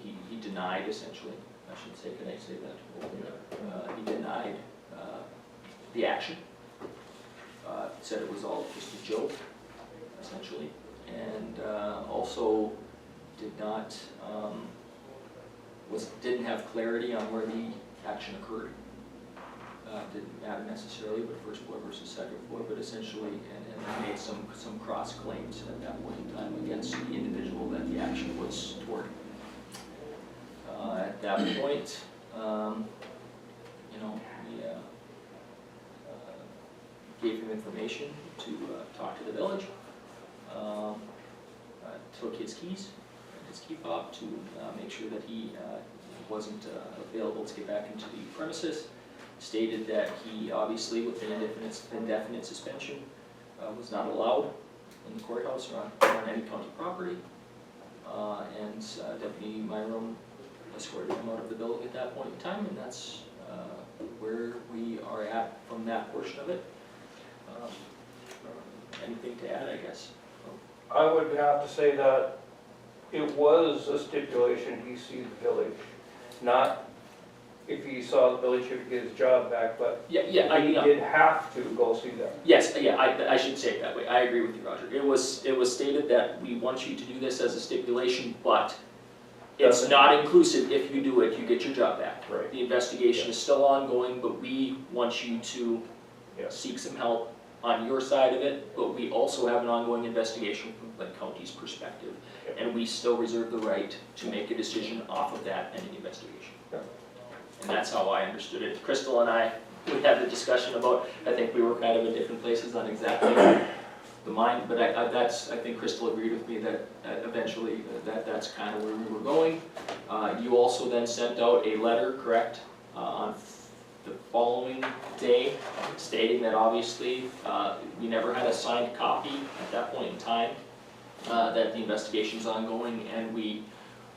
he denied essentially, I should say, can I say that? He denied the action, said it was all just a joke, essentially, and also did not, didn't have clarity on where the action occurred. Didn't matter necessarily, but first floor versus second floor, but essentially, and made some cross claims at that point in time against the individual that the action was toward. At that point, we gave him information to talk to the village, took his keys, his key fob to make sure that he wasn't available to get back into the premises. Stated that he obviously, with an indefinite suspension, was not allowed in the courthouse or on any county property. And Deputy Myron escorted him out of the building at that point in time, and that's where we are at from that portion of it. Anything to add, I guess? I would have to say that it was a stipulation he see the village, not if he saw the village, he would get his job back, but he did have to go see them. Yes, I should say it that way. I agree with you, Roger. It was stated that we want you to do this as a stipulation, but it's not inclusive. If you do it, you get your job back. Right. The investigation is still ongoing, but we want you to seek some help on your side of it, but we also have an ongoing investigation from the county's perspective, and we still reserve the right to make a decision off of that pending investigation. And that's how I understood it. Crystal and I, we had the discussion about, I think we were kind of in different places on exactly the mind, but I think Crystal agreed with me that eventually that's kind of where we were going. You also then sent out a letter, correct, on the following day, stating that obviously we never had a signed copy at that point in time, that the investigation's ongoing, and we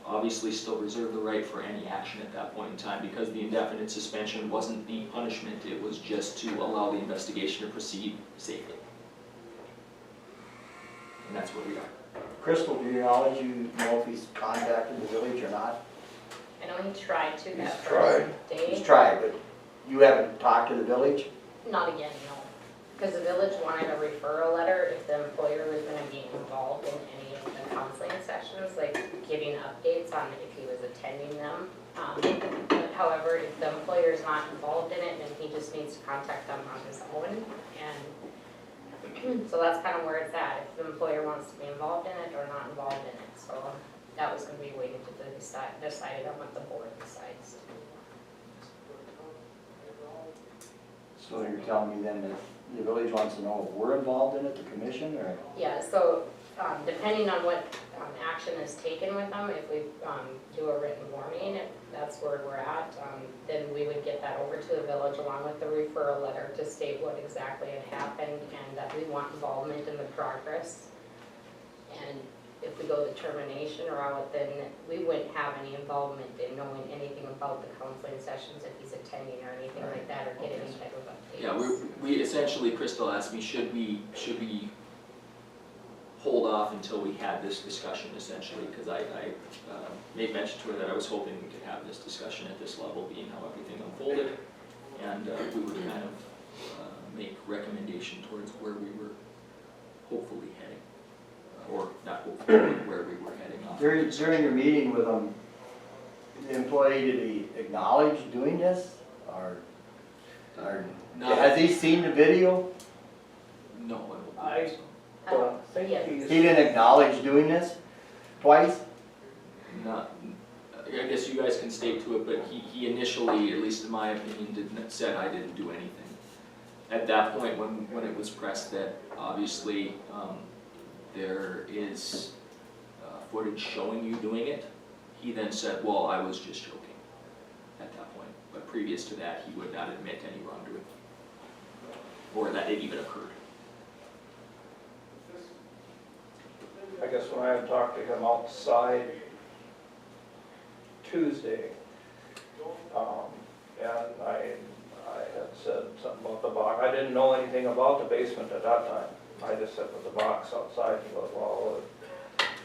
obviously still reserve the right for any action at that point in time, because the indefinite suspension wasn't the punishment, it was just to allow the investigation to proceed safely. And that's where we are. Crystal, do you know if he's contacted the village or not? I know he tried to that tried. first day. He's tried, but you haven't talked to the village? Not again, no. because the village wanted a referral letter if the employer was gonna be involved in any of the counseling sessions, like giving updates on if he was attending them. But however, if the employer is not involved in it, then he just needs to contact them on his own. And so that's kind of where it's at, if the employer wants to be involved in it or not involved in it. So that was gonna be waiting to decided on what the board decides. So you're telling me then that the village wants to know if we're involved in it, the commission, or? Yeah, so depending on what action is taken with them, if we do a written warning, if that's where we're at, then we would get that over to the village along with the referral letter to state what exactly had happened and that we want involvement in the progress. And if we go the termination route, then we wouldn't have any involvement in knowing anything about the counseling sessions if he's attending or anything like that, or get any type of updates. Yeah, we essentially, Crystal asked me, should we hold off until we had this discussion essentially, because I made mention to her that I was hoping we could have this discussion at this level, being how everything unfolded, and we would kind of make recommendation towards where we were hopefully heading, or not hopefully, where we were heading off. During your meeting with them, the employee, did he acknowledge doing this, or No. has he seen the video? No, I don't think so. Well, I think Yeah. he's. He didn't acknowledge doing this twice? Not, I guess you guys can state to it, but he initially, at least in my opinion, said I didn't do anything. At that point, when it was pressed that obviously there is footage showing you doing it, he then said, well, I was just joking at that point. But previous to that, he would not admit any wrongdoing, or that it even occurred. I guess when I had talked to him outside Tuesday, and I had said something about the box. I didn't know anything about the basement at that time. I just said with the box outside, he goes, well,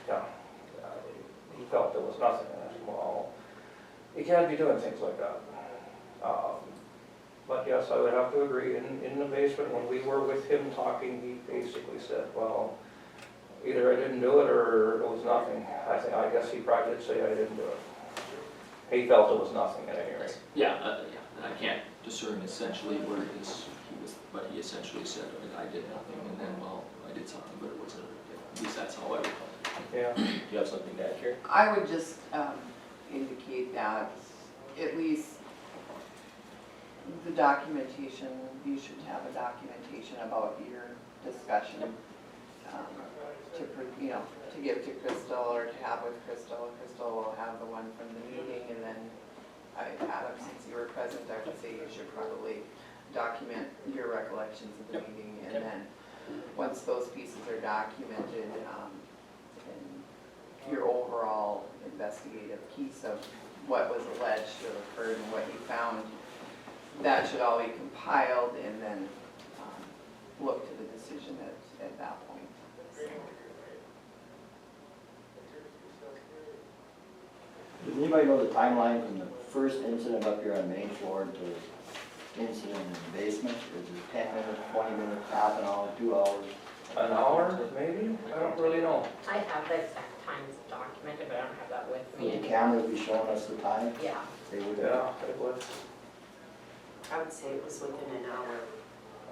yeah, he felt there was nothing in it. Well, you can't be doing things like that. But yes, I would have to agree, in the basement, when we were with him talking, he basically said, well, either I didn't do it or it was nothing. I guess he probably did say I didn't do it. He felt it was nothing at any rate. Yeah, I can't discern essentially where he was, but he essentially said, I did nothing, and then, well, I did something, but it wasn't a big deal. At least that's how I recall it. Yeah. Do you have something to add, Carrie? I would just indicate that at least the documentation, you should have a documentation about your discussion to give to Crystal or to have with Crystal. Crystal will have the one from the meeting, and then Adam, since you were present, I would say you should probably document your recollections of the meeting, and then once those pieces are documented, and your overall investigative piece of what was alleged to have occurred and what you found, that should all be compiled, and then look to the decision at that point. Does anybody know the timeline from the first incident up here on the main floor to the incident in the basement? Is it 10 minutes, 20 minutes, half an hour, 2 hours? An hour, maybe? I don't really know. I have the exact times documented, but I don't have that with Would me. the cameras be showing us the time? Yeah, They would. Yeah, it would. I would say it was within an hour.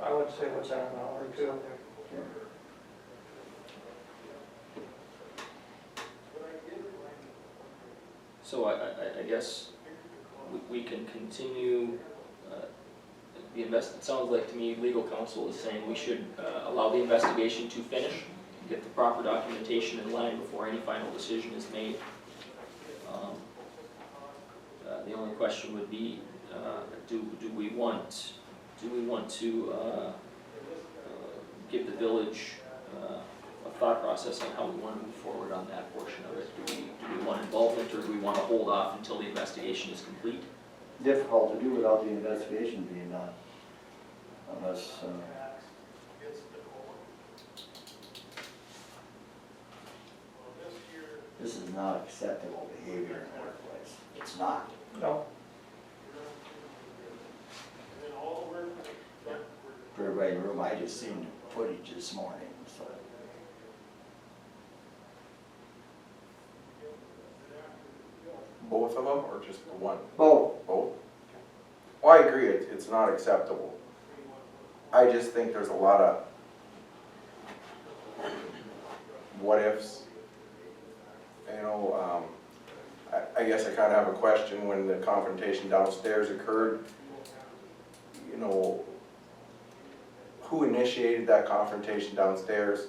I would say within an hour or two. So I guess we can continue, it sounds like to me, legal counsel is saying we should allow the investigation to finish, get the proper documentation in line before any final decision is made. The only question would be, do we want to give the village a thought process on how we want to move forward on that portion of it? Do we want involvement, or do we want to hold off until the investigation is complete? Difficult to do without the investigation being done, unless, this is not acceptable behavior in the workplace. It's not. No. for everybody in the room, I just seen the footage this morning, so. Both of them, or just the one? Both. Both? Well, I agree, it's not acceptable. I just think there's a lot of what ifs. You know, I guess I kind of have a question when the confrontation downstairs occurred. You know, who initiated that confrontation downstairs?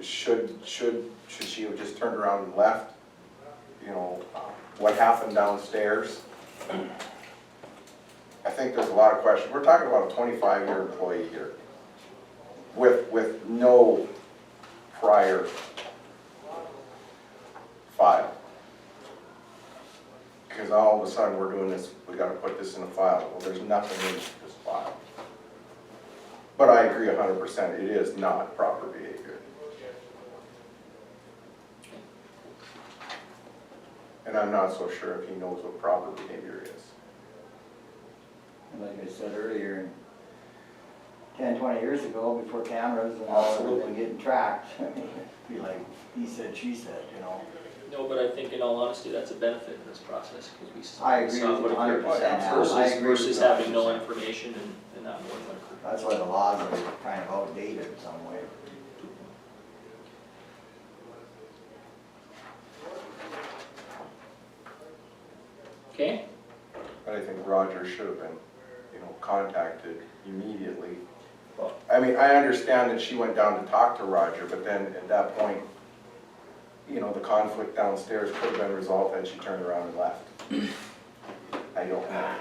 Should she have just turned around and left? You know, what happened downstairs? I think there's a lot of questions. We're talking about a 25-year employee here with no prior file. Because all of a sudden we're doing this, we gotta put this in a file. Well, there's nothing in this file. But I agree 100%, it is not proper behavior. And I'm not so sure if he knows what proper behavior is. And like I said earlier, 10, 20 years ago, before cameras and all, everything getting tracked, I mean, it'd be like, he said, she said, you know. No, but I think in all honesty, that's a benefit in this process, because we saw. I agree with you 100%, Al. I agree with you Versus having no 100%. information and not knowing what occurred. That's why the laws are kind of outdated in some way. Okay, But I think Roger should have been, you know, contacted immediately. I mean, I understand that she went down to talk to Roger, but then at that point, you know, the conflict downstairs could have been resolved had she turned around and left. I don't know.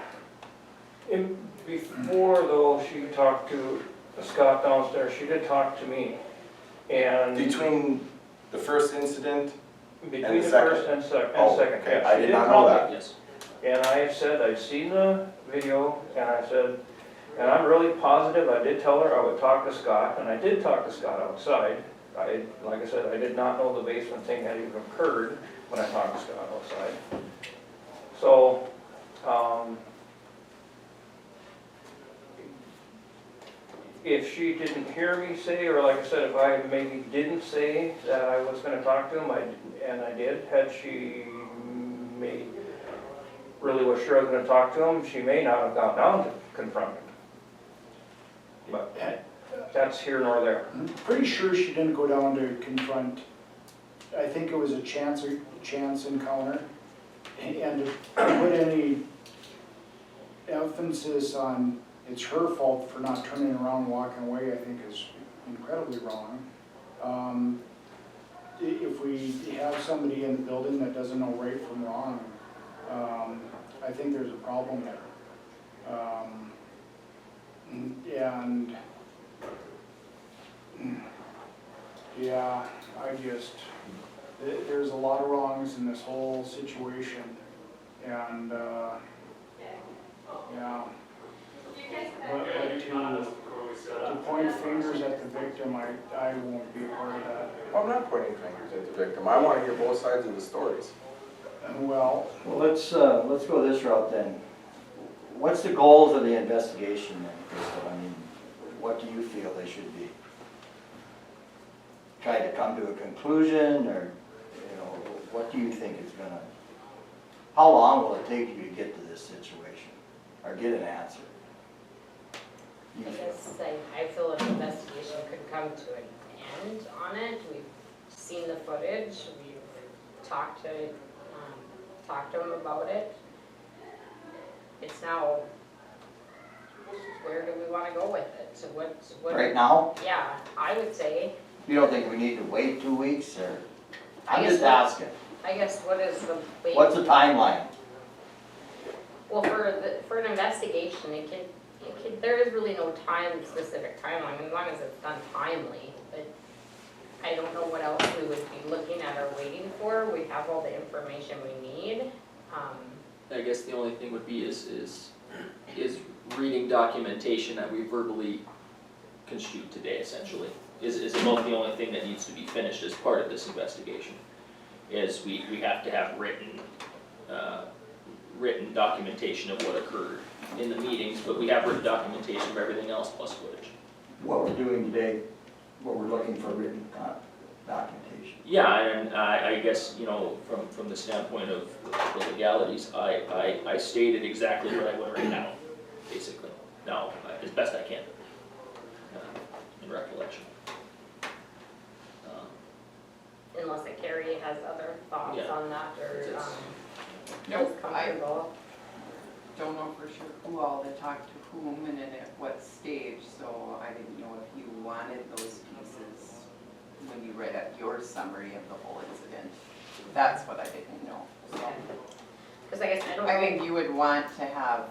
And before though, she talked to Scott downstairs, she did talk to me. And Between the first incident, between the second? first and second, Oh, second, okay. yeah, I she did not call know me. that. yes. And I said, I'd seen the video, and I said, and I'm really positive, I did tell her I would talk to Scott, and I did talk to Scott outside. Like I said, I did not know the basement thing had even occurred when I talked to Scott outside. So, if she didn't hear me say, or like I said, if I maybe didn't say that I was gonna talk to him, and I did, had she really was sure I was gonna talk to him, she may not have gone down to confront him. But that's here nor there. I'm pretty sure she didn't go down to confront. I think it was a chance encounter. And to put any emphasis on it's her fault for not turning around and walking away, I think is incredibly wrong. If we have somebody in the building that doesn't know right from wrong, I think there's a problem there. And yeah, there's a lot of wrongs in this whole situation, and yeah. But to point fingers at the victim, I won't be a part of that. I'm not pointing fingers at the victim. I want to hear both sides of the stories. Well, let's go this route then. What's the goals of the investigation then, Crystal? I mean, what do you feel they should be? Try to come to a conclusion, or, you know, what do you think is gonna, how long will it take you to get to this situation, or get an answer? I guess I feel an investigation could come to an end on it. We've seen the footage, we've talked to him about it. It's now, where do we want to go with it? So what? Right now? Yeah, I would say. You don't think we need to wait 2 weeks, or? I'm guess just what- asking. I guess what is the wait? What's the timeline? Well, for an investigation, there is really no specific timeline, as long as it's done timely. But I don't know what else we would be looking at or waiting for. We have all the information we need. I guess the only thing would be is reading documentation that we verbally construed today, essentially, is about the only thing that needs to be finished as part of this investigation. Is we have to have written documentation of what occurred in the meetings, but we have written documentation of everything else plus footage. What we're doing today, what we're looking for written documentation. Yeah, and I guess, you know, from the standpoint of the legalities, I stated exactly what I would right now, basically. Now, as best I can, in recollection. Unless like Carrie has other thoughts Yeah. on that or, It's- Nope, is I comfortable. don't know for sure who all they talked to whom and then at what stage, so I didn't know if you wanted those pieces when you read out your summary of the whole incident. That's what I didn't know, so. Cause I guess I don't know. I think you would want to have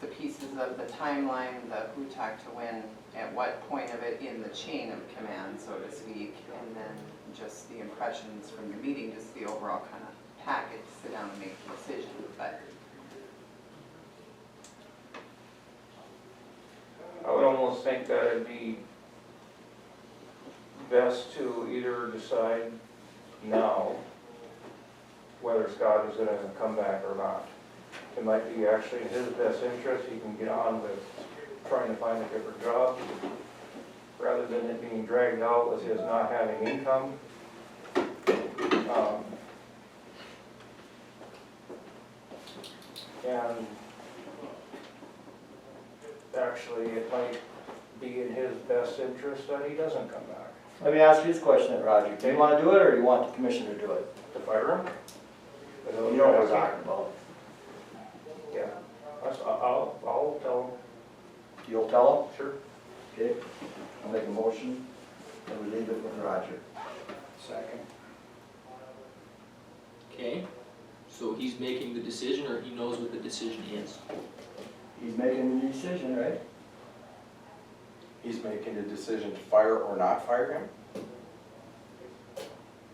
the pieces of the timeline, the who talked to when, at what point of it in the chain of command, so to speak, and then just the impressions from the meeting, just the overall kind of package, sit down and make a decision, but I would almost think that it'd be best to either decide now whether Scott is gonna come back or not. It might be actually in his best interest, he can get on with trying to find a different job, rather than it being dragged out with his not having income. And actually, it might be in his best interest that he doesn't come back. Let me ask you this question then, Roger. Do you want to do it or you want the commission to do it? To fire him? You know what we're talking about. Yeah, I'll tell him. You'll tell Sure. them? Okay. I'll make a motion and we leave it with Roger. Second. Okay, so he's making the decision, or he knows what the decision is? He's making the decision, right? He's making a decision to fire or not fire him?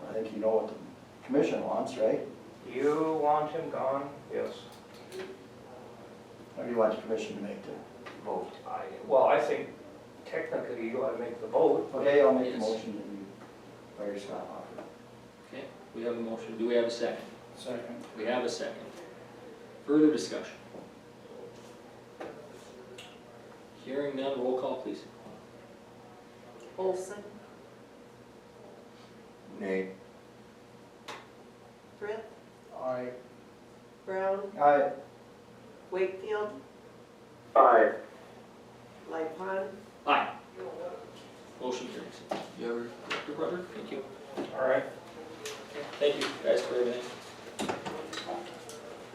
I think you know what the commission wants, right? You want him gone? Yes. Or do you want the commission to make the vote? Well, I think technically you ought to make the vote. Okay, I'll make the Yes. motion that we fire Scott Hoffman. Okay, we have a motion, do we have a second? Second. We have a second. Further discussion? Hearing none, roll call please. Olson, Nay. Frith, Aye. Brown, Aye. Wakefield, Aye. Lightfon. Aye. Motion carries. You have a Roger? Thank you. All right. Thank you guys for everything.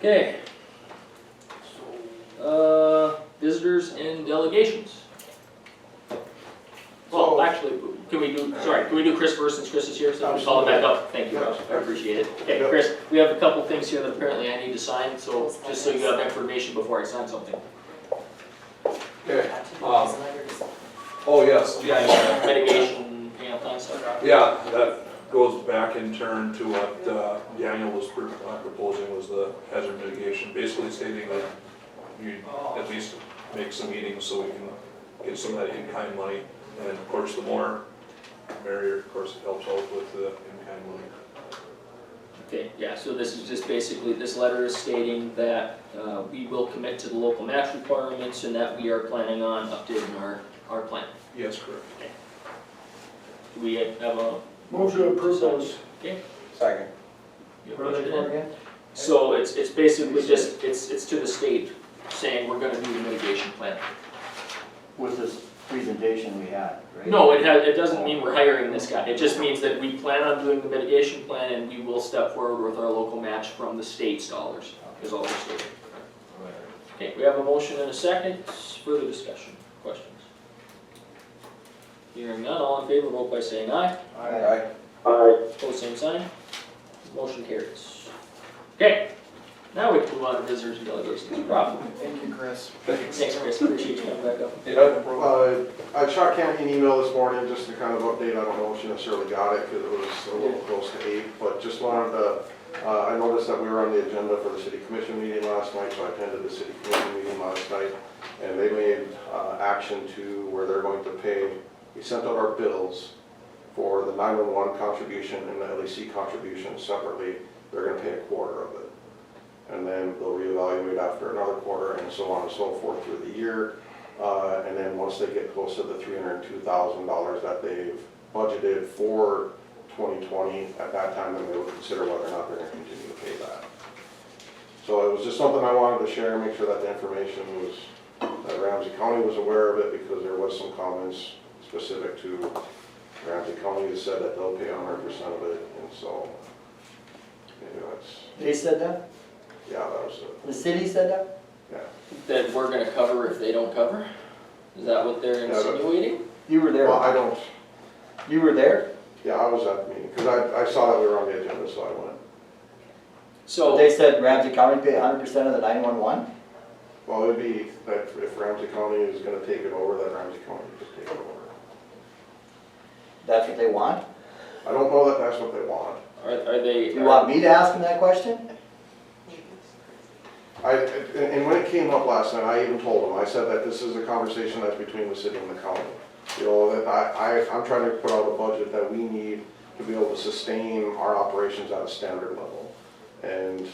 Okay. Visitors and delegations. Well, actually, can we do Chris first since Chris is here, so we call him back up? Thank you, Ross, I appreciate it. Okay, Chris, we have a couple things here that apparently I need to sign, so just so you have information before I sign something. Okay, oh, yes, Mitigation, plan stuff. yeah, that goes back in turn to what Daniel was proposing, was the hazard mitigation, basically stating that you at least make some meetings so we can get some of that in-kind money. And of course, the more merrier, of course, it helps out with the in-kind money. Okay, yeah, so this is just basically, this letter is stating that we will commit to the local match requirements and that we are planning on updating our plan. Yes, correct. Do we have a? Move to approve those. Okay. Second. You have a What are they motion for in? again? So it's basically just, it's to the state saying we're gonna do the mitigation plan. With this presentation we had, right? No, it doesn't mean we're hiring this guy, it just means that we plan on doing the mitigation plan and we will step forward with our local match from the state's dollars, is all we're stating. Okay, we have a motion and a second, further discussion, questions? Hearing none, all in favor, vote by saying aye. Aye. Aye. Pose same sign, motion carries. Okay, now we can move on to visitors and delegations, Rob. Thank you, Chris. Thanks, Chris, appreciate you coming back up. I shot Candy an email this morning just to kind of update. I don't know if she necessarily got it because it was a little close to 8, but just wanted to, I noticed that we were on the agenda for the city commission meeting last night, so I attended the city commission meeting last night, and they made action to where they're going to pay, we sent out our bills for the 911 contribution and the LEC contribution separately. They're going to pay a quarter of it. and then they'll reevaluate after another quarter, and so on and so forth through the year. And then once they get close to the $302,000 that they've budgeted for 2020, at that time, then they would consider whether or not they're gonna continue to pay that. So it was just something I wanted to share, make sure that the information was, that Ramsey County was aware of it, because there was some comments specific to Ramsey County that said that they'll pay 100% of it, and so, maybe that's, They said that? yeah, that was it, The city said that? yeah. That we're gonna cover if they don't cover? Is that what they're Yeah, but- insinuating? You were there. Well, I don't, You were there? yeah, I was at the meeting, because I saw that we were on the agenda, so I went. So, They said Ramsey County pay 100% of the 911? Well, it'd be that if Ramsey County is gonna take it over, then Ramsey County would just take it over. That's what they want? I don't know that that's what they want. are they? You want me to ask them that question? And when it came up last night, I even told them, I said that this is a conversation that's between the city and the county. You know, that I'm trying to put out a budget that we need to be able to sustain our operations at a standard level. And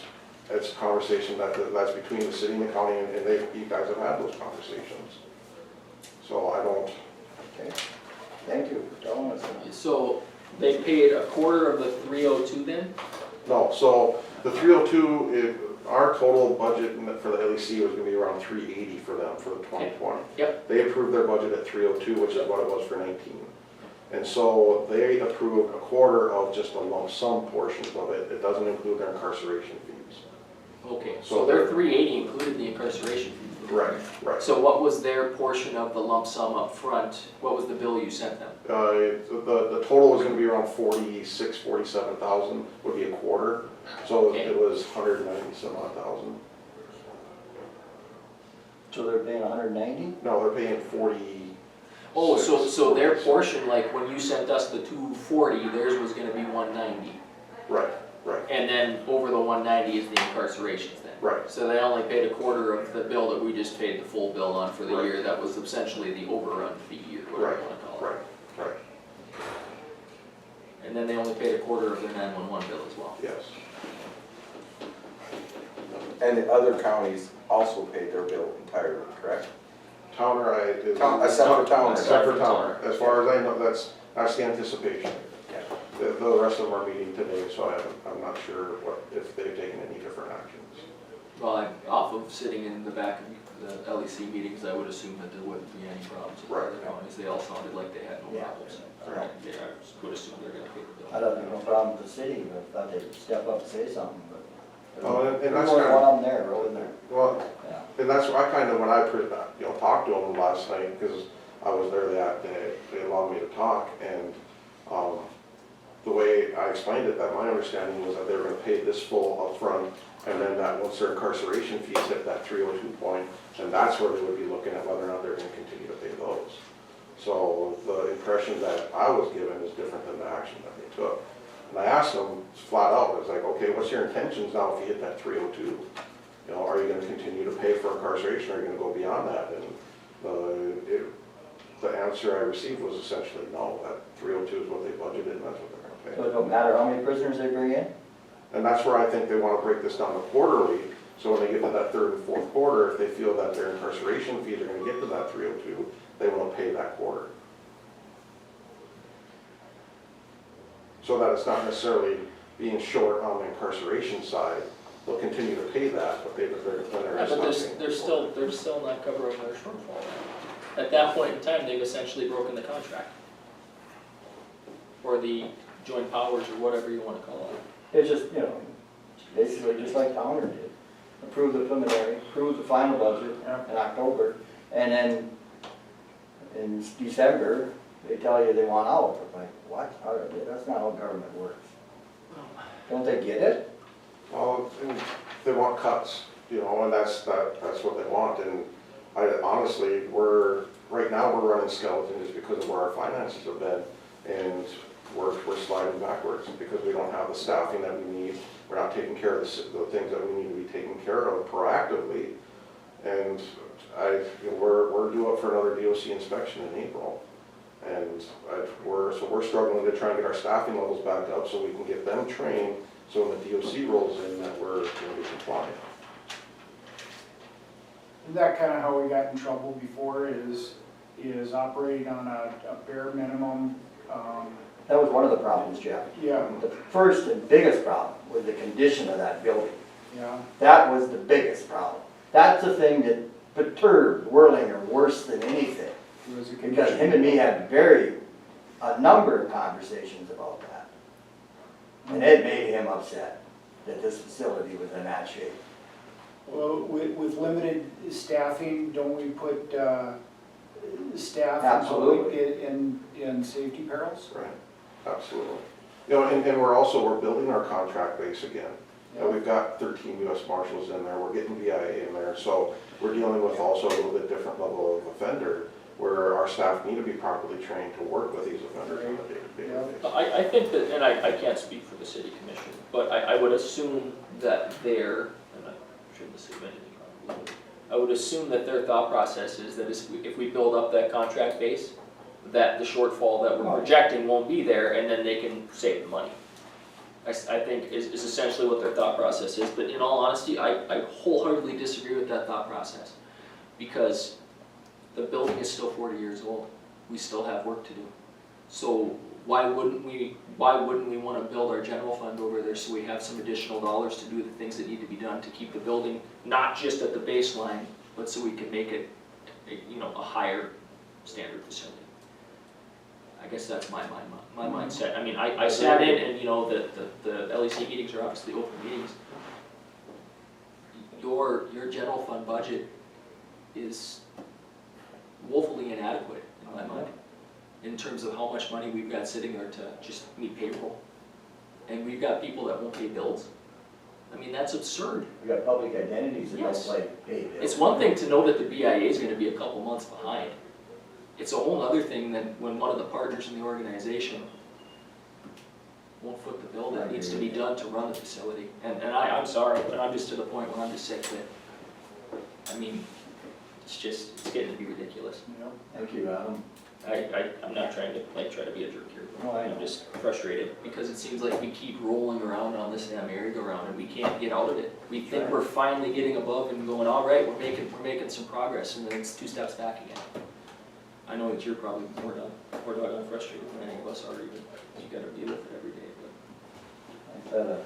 it's a conversation that's between the city and the county, and you guys have had those conversations. So I don't. Okay, thank you for telling us. So they paid a quarter of the 302 then? No, so the 302, our total budget for the LEC was gonna be around 380 for them for the 2020. Yep. They approved their budget at 302, which is what it was for 19. And so they approved a quarter of just a lump sum portions of it. It doesn't include their incarceration fees. Okay, So so their they're- 380 included the incarceration fee. Right, right. So what was their portion of the lump sum up front? What was the bill you sent them? The total was gonna be around 46, 47,000 would be a quarter. So Okay. it was 190 some odd thousand. So they're paying 190? No, they're paying 40. Oh, so their portion, like when you sent us the 240, theirs was gonna be 190. Right, right, And then over the 190 is the incarcerations then? right. So they only paid a quarter of the bill that we just paid the full bill on for the Right. year. That was essentially the overrun fee or whatever you wanna call it. Right, right, And then they only paid a quarter of their 911 bill as well. yes. And the other counties also paid their bill entirely, correct? Towner, Except for Towner. Except for Towner. As far as I know, that's the anticipation. Yeah. The rest of them are meeting today, so I'm not sure if they've taken any different actions. Well, off of sitting in the back of the LEC meetings, I would assume that there wouldn't be any problems with Right. other counties. They all sounded like they had no Yeah. problems. Right. Yeah, I would assume they're gonna pay the bill. I don't have no problem with the city, but I thought they'd step up and say something, but. Oh, and There's that's only kind of- one of them there, wasn't there? Well, Yeah. and that's why I kind of, when I talked to them last night, because I was there that day, they allowed me to talk, and the way I explained it, that my understanding was that they were gonna pay this full upfront, and then that once their incarceration fees hit that 302 point, and that's where they would be looking at whether or not they're gonna continue to pay those. So the impression that I was given is different than the action that they took. And I asked them flat out, I was like, okay, what's your intentions now if you hit that 302? You know, are you gonna continue to pay for incarceration, or are you gonna go beyond that? And the answer I received was essentially no, that 302 is what they budgeted, and that's what they're gonna So pay. it don't matter how many prisoners they bring in? And that's where I think they wanna break this down to quarterly, so when they get to that third and fourth quarter, if they feel that their incarceration fees are gonna get to that 302, they wanna pay that quarter. So that it's not necessarily being short on the incarceration side, they'll continue to pay that, but they're Yeah, just but not paying. they're still not covering their shortfall. At that point in time, they've essentially broken the contract. Or the joint powers, or whatever you wanna call it. It's just, basically just like Towner did. Approve the preliminary, approve the final budget in October, and then in December, they tell you they want out. It's like, what? That's not how government works. Don't they get it? Well, and they want cuts, and that's what they want, and honestly, right now, we're running skeletons because of where our finances have been, and we're sliding backwards because we don't have the staffing that we need. We're not taking care of the things that we need to be taken care of proactively, and we're due up for another DOC inspection in April. And we're struggling to try and get our staffing levels back up so we can get them trained So when the DOC rolls in, that we're gonna be compliant. Isn't that kind of how we got in trouble before, is operating on a bare minimum, That was one of the problems, Jeff. yeah, The first and biggest problem was the condition of that building. yeah. That was the biggest problem. That's the thing that perturbed Whirlinger worse than anything. It was a Because condition. him and me had a number of conversations about that. And it made him upset that this facility was in that shape. Well, with limited staffing, don't we put staff Absolutely. in safety perils? Right, absolutely. You know, and we're building our contract base again. You know, we've got 13 US Marshals in there, we're getting VIA in there, so we're dealing with also a little bit different level of offender, where our staff need to be properly trained to work with these offenders on a day-to-day basis. I think that, and I can't speak for the city commission, but I would assume that their, and I shouldn't assume anything probably, I would assume that their thought process is that if we build up that contract base, that the shortfall that we're projecting won't be there, and then they can save the money. I think is essentially what their thought process is, but in all honesty, I wholeheartedly disagree with that thought process. Because the building is still 40 years old, we still have work to do. So why wouldn't we want to build our general fund over there so we have some additional dollars to do the things that need to be done to keep the building not just at the baseline, but so we can make it a higher standard facility. I guess that's my mindset. I mean, I sat in and the LEC meetings are obviously open meetings. Your general fund budget is woefully inadequate in my mind, in terms of how much money we've got sitting there to just meet payroll. And we've got people that won't pay bills. I mean, that's absurd. We got public identities that Yes. don't like pay bills. It's one thing to know that the BIA is gonna be a couple months behind. It's a whole other thing than when one of the partners in the organization won't foot the bill that needs to be done to run the facility. And I'm sorry, but I'm just to the point where I'm just sick that, I mean, it's getting to be ridiculous. Thank you, Adam. I'm not trying to be a jerk here, No, but I know. I'm just frustrated because it seems like we keep rolling around on this damn merry-go-round and we can't get out of it. We think we're finally getting above and going, all right, we're making some progress, and then it's 2 steps back again. I know that you're probably more doggone frustrated than any of us are, even, you gotta deal with it every day, but.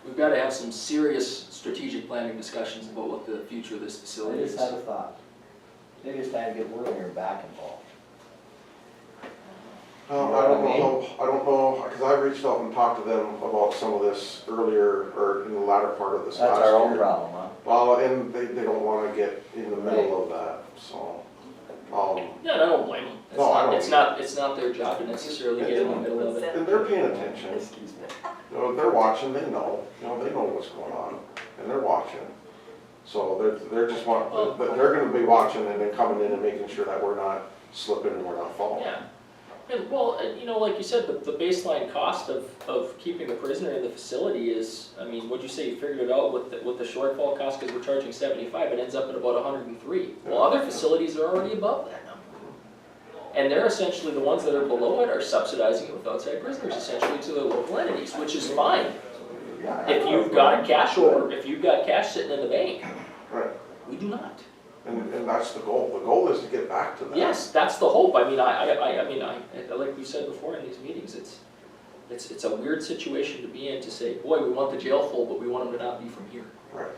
We've gotta have some serious strategic planning discussions about what the future of this I facility is. just had a thought. Maybe it's time to get Whirlinger back involved. I don't know, because I've reached out and talked to them about some of this earlier, or in the latter part of this last year. That's our own problem, huh? Well, and they don't want to get in the middle of that, so. Yeah, I don't blame them. No, I don't. It's not their job to necessarily get in the middle of it. And they're paying attention. Excuse me. You know, they're watching, they know what's going on, and they're watching. So they're just but they're gonna be watching and then coming in and making sure that we're not slipping and we're not falling. Yeah. And, well, like you said, the baseline cost of keeping the prisoner in the facility is, I mean, what'd you say, you figured it out with the shortfall cost, because we're charging 75, it ends up at about 103. Well, other facilities are already above that number. And they're essentially, the ones that are below it are subsidizing it with outside prisoners, essentially to their local entities, which is fine. If you've got cash sitting in the bank. Right. We do not. And that's the goal. The goal is to get back to that. Yes, that's the hope. I mean, like we said before in these meetings, it's a weird situation to be in, to say, boy, we want the jail full, but we want them to not be from here. Right.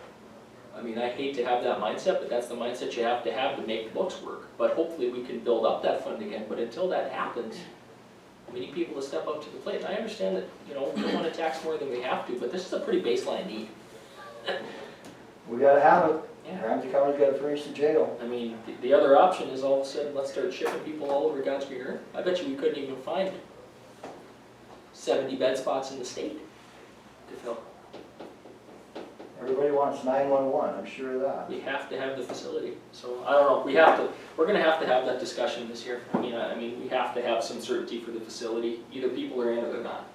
I mean, I hate to have that mindset, but that's the mindset you have to make the books work. But hopefully we can build up that fund again, but until that happens, we need people to step up to the plate. And I understand that, we don't want to tax more than we have to, but this is a pretty baseline need. We gotta have it. Yeah. Ramsey County's gotta furnish the jail. I mean, the other option is all of a sudden, let's start shipping people all over God's green earth. I bet you we couldn't even find 70 bed spots in the state to fill. Everybody wants 911, I'm sure of that. We have to have the facility. So I don't know, we're gonna have to have that discussion this year. I mean, we have to have some certainty for the facility. Either people are in or they're not.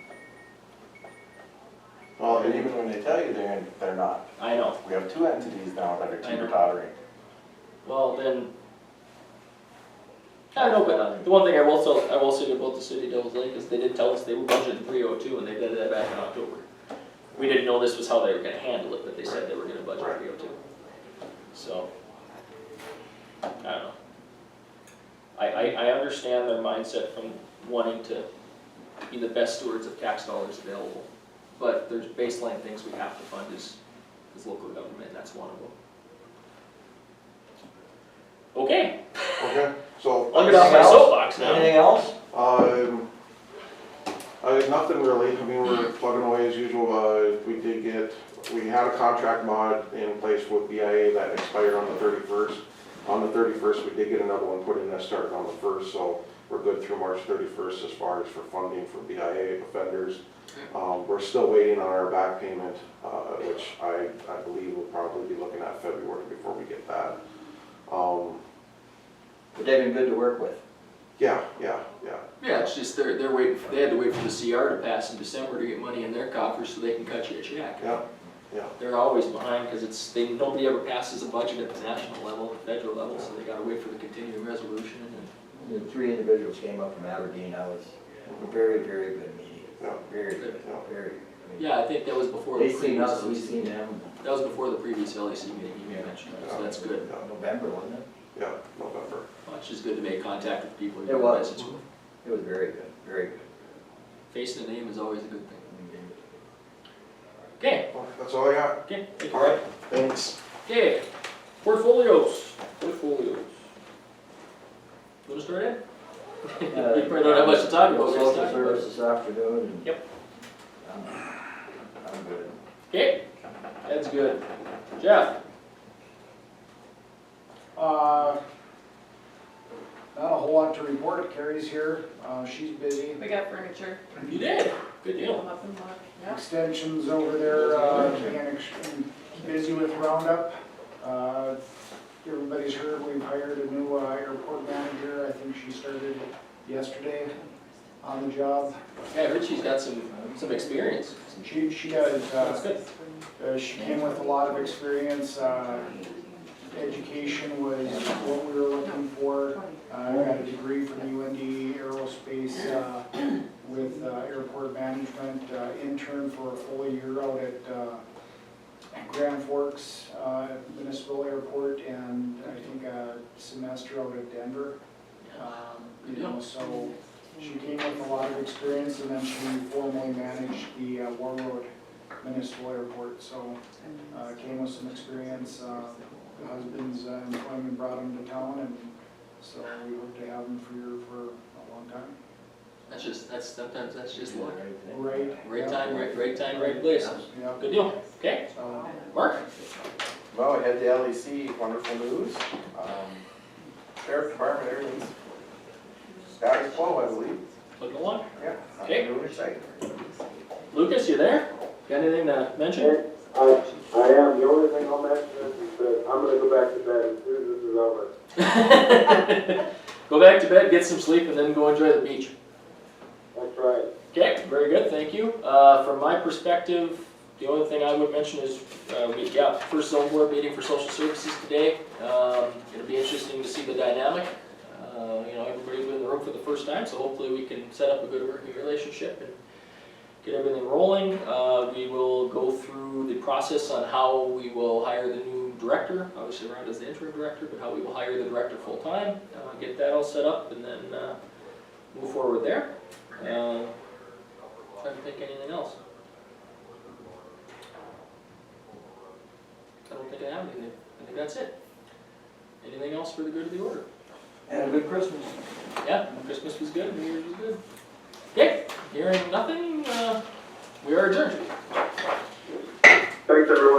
Well, And even when they tell you they're not. I know. We have 2 entities now that are I know. teeter-tottering. Well, then, I know, but the one thing I will say about the city of Devils Lake is they did tell us they were budgeting 302 and they did that back in October. We didn't know this was how they were gonna handle it, but they said they were gonna budget for VO2. So, I don't know. I understand their mindset from wanting to be the best stewards of tax dollars available, but there's baseline things we have to fund as local government, and that's one of them. Okay, Okay, so. I'll get off my soapbox now. Anything else? Nothing really, I mean, we're plugging away as usual, we had a contract mod in place with BIA that expired on the 31st. On the 31st, we did get another one put in that started on the 1st, so we're good through March 31st as far as for funding for BIA offenders. We're still waiting on our back payment, which I believe we'll probably be looking at February before we get that. But they've been good to work with. Yeah. Yeah, it's just they're waiting, they had to wait for the CR to pass in December to get money in their coffers so they can cut you a check. Yeah. They're always behind because nobody ever passes a budget at the national level, the federal level, so they gotta wait for the continuing resolution and The 3 individuals came up from Aberdeen. That was a very, very good meeting. Yeah. Very good, very. yeah, I think that was before the They seen previous us, we LEC. seen them. That was before the previous LEC meeting you mentioned, so that's good. November, wasn't it? Yeah, November. Well, it's just good to make contact with people. It was. It was very good, very good. Face and name is always a good thing. Okay. Well, that's all I got. Okay, thank you. All right, thanks. Okay, portfolios. You wanna start it? You probably don't have much to talk about. Social guys. service this afternoon. And Yep. I'm good. Okay, that's good. Jeff? Not a whole lot to report. Carrie's here. She's busy. We got furniture. You did. Good deal. Come up and look. Yeah. Extensions over there, being busy with Roundup. Everybody's heard we've hired a new airport manager. I think she started yesterday on the job. Yeah, I heard she's got some experience. She does. That's good. She came with a lot of experience. Education was what we were looking for. I got a degree from UND Aerospace with airport management, intern for a full year out at Grand Forks Municipal Airport, and I think a semester out at Denver. So she came with a lot of experience, and then she formally managed the War Road Municipal Airport. So came with some experience. Husband's employment brought him to town, and so we hope to have him for a long time. Sometimes that's just luck. Right. Right time, right place. Yeah. Good deal. Okay. So, Mark? Well, we had the LEC, wonderful news. Sheriff Department, everything's status quo, I believe. Looking along? Yeah. Okay. I'm really excited. Lucas, you there? Got anything to mention? I am. The only thing I'll mention is that I'm gonna go back to bed as soon as this is over. Go back to bed, get some sleep, and then go enjoy the beach. That's right. Okay, very good, thank you. From my perspective, the only thing I would mention is, first zone board meeting for social services today. It'll be interesting to see the dynamic. Everybody's in the room for the first time, so hopefully we can set up a good working relationship and get everything rolling. We will go through the process on how we will hire the new director, obviously Rhonda is the interim director, but how we will hire the director full-time, get that all set up, and then move forward there. Trying to think anything else. I don't think I have anything. I think that's it. Anything else for the good of the order? And a good Christmas. Yeah, Christmas was good, New Year's was good. Okay, hearing nothing, we are adjourned. Thanks, everyone.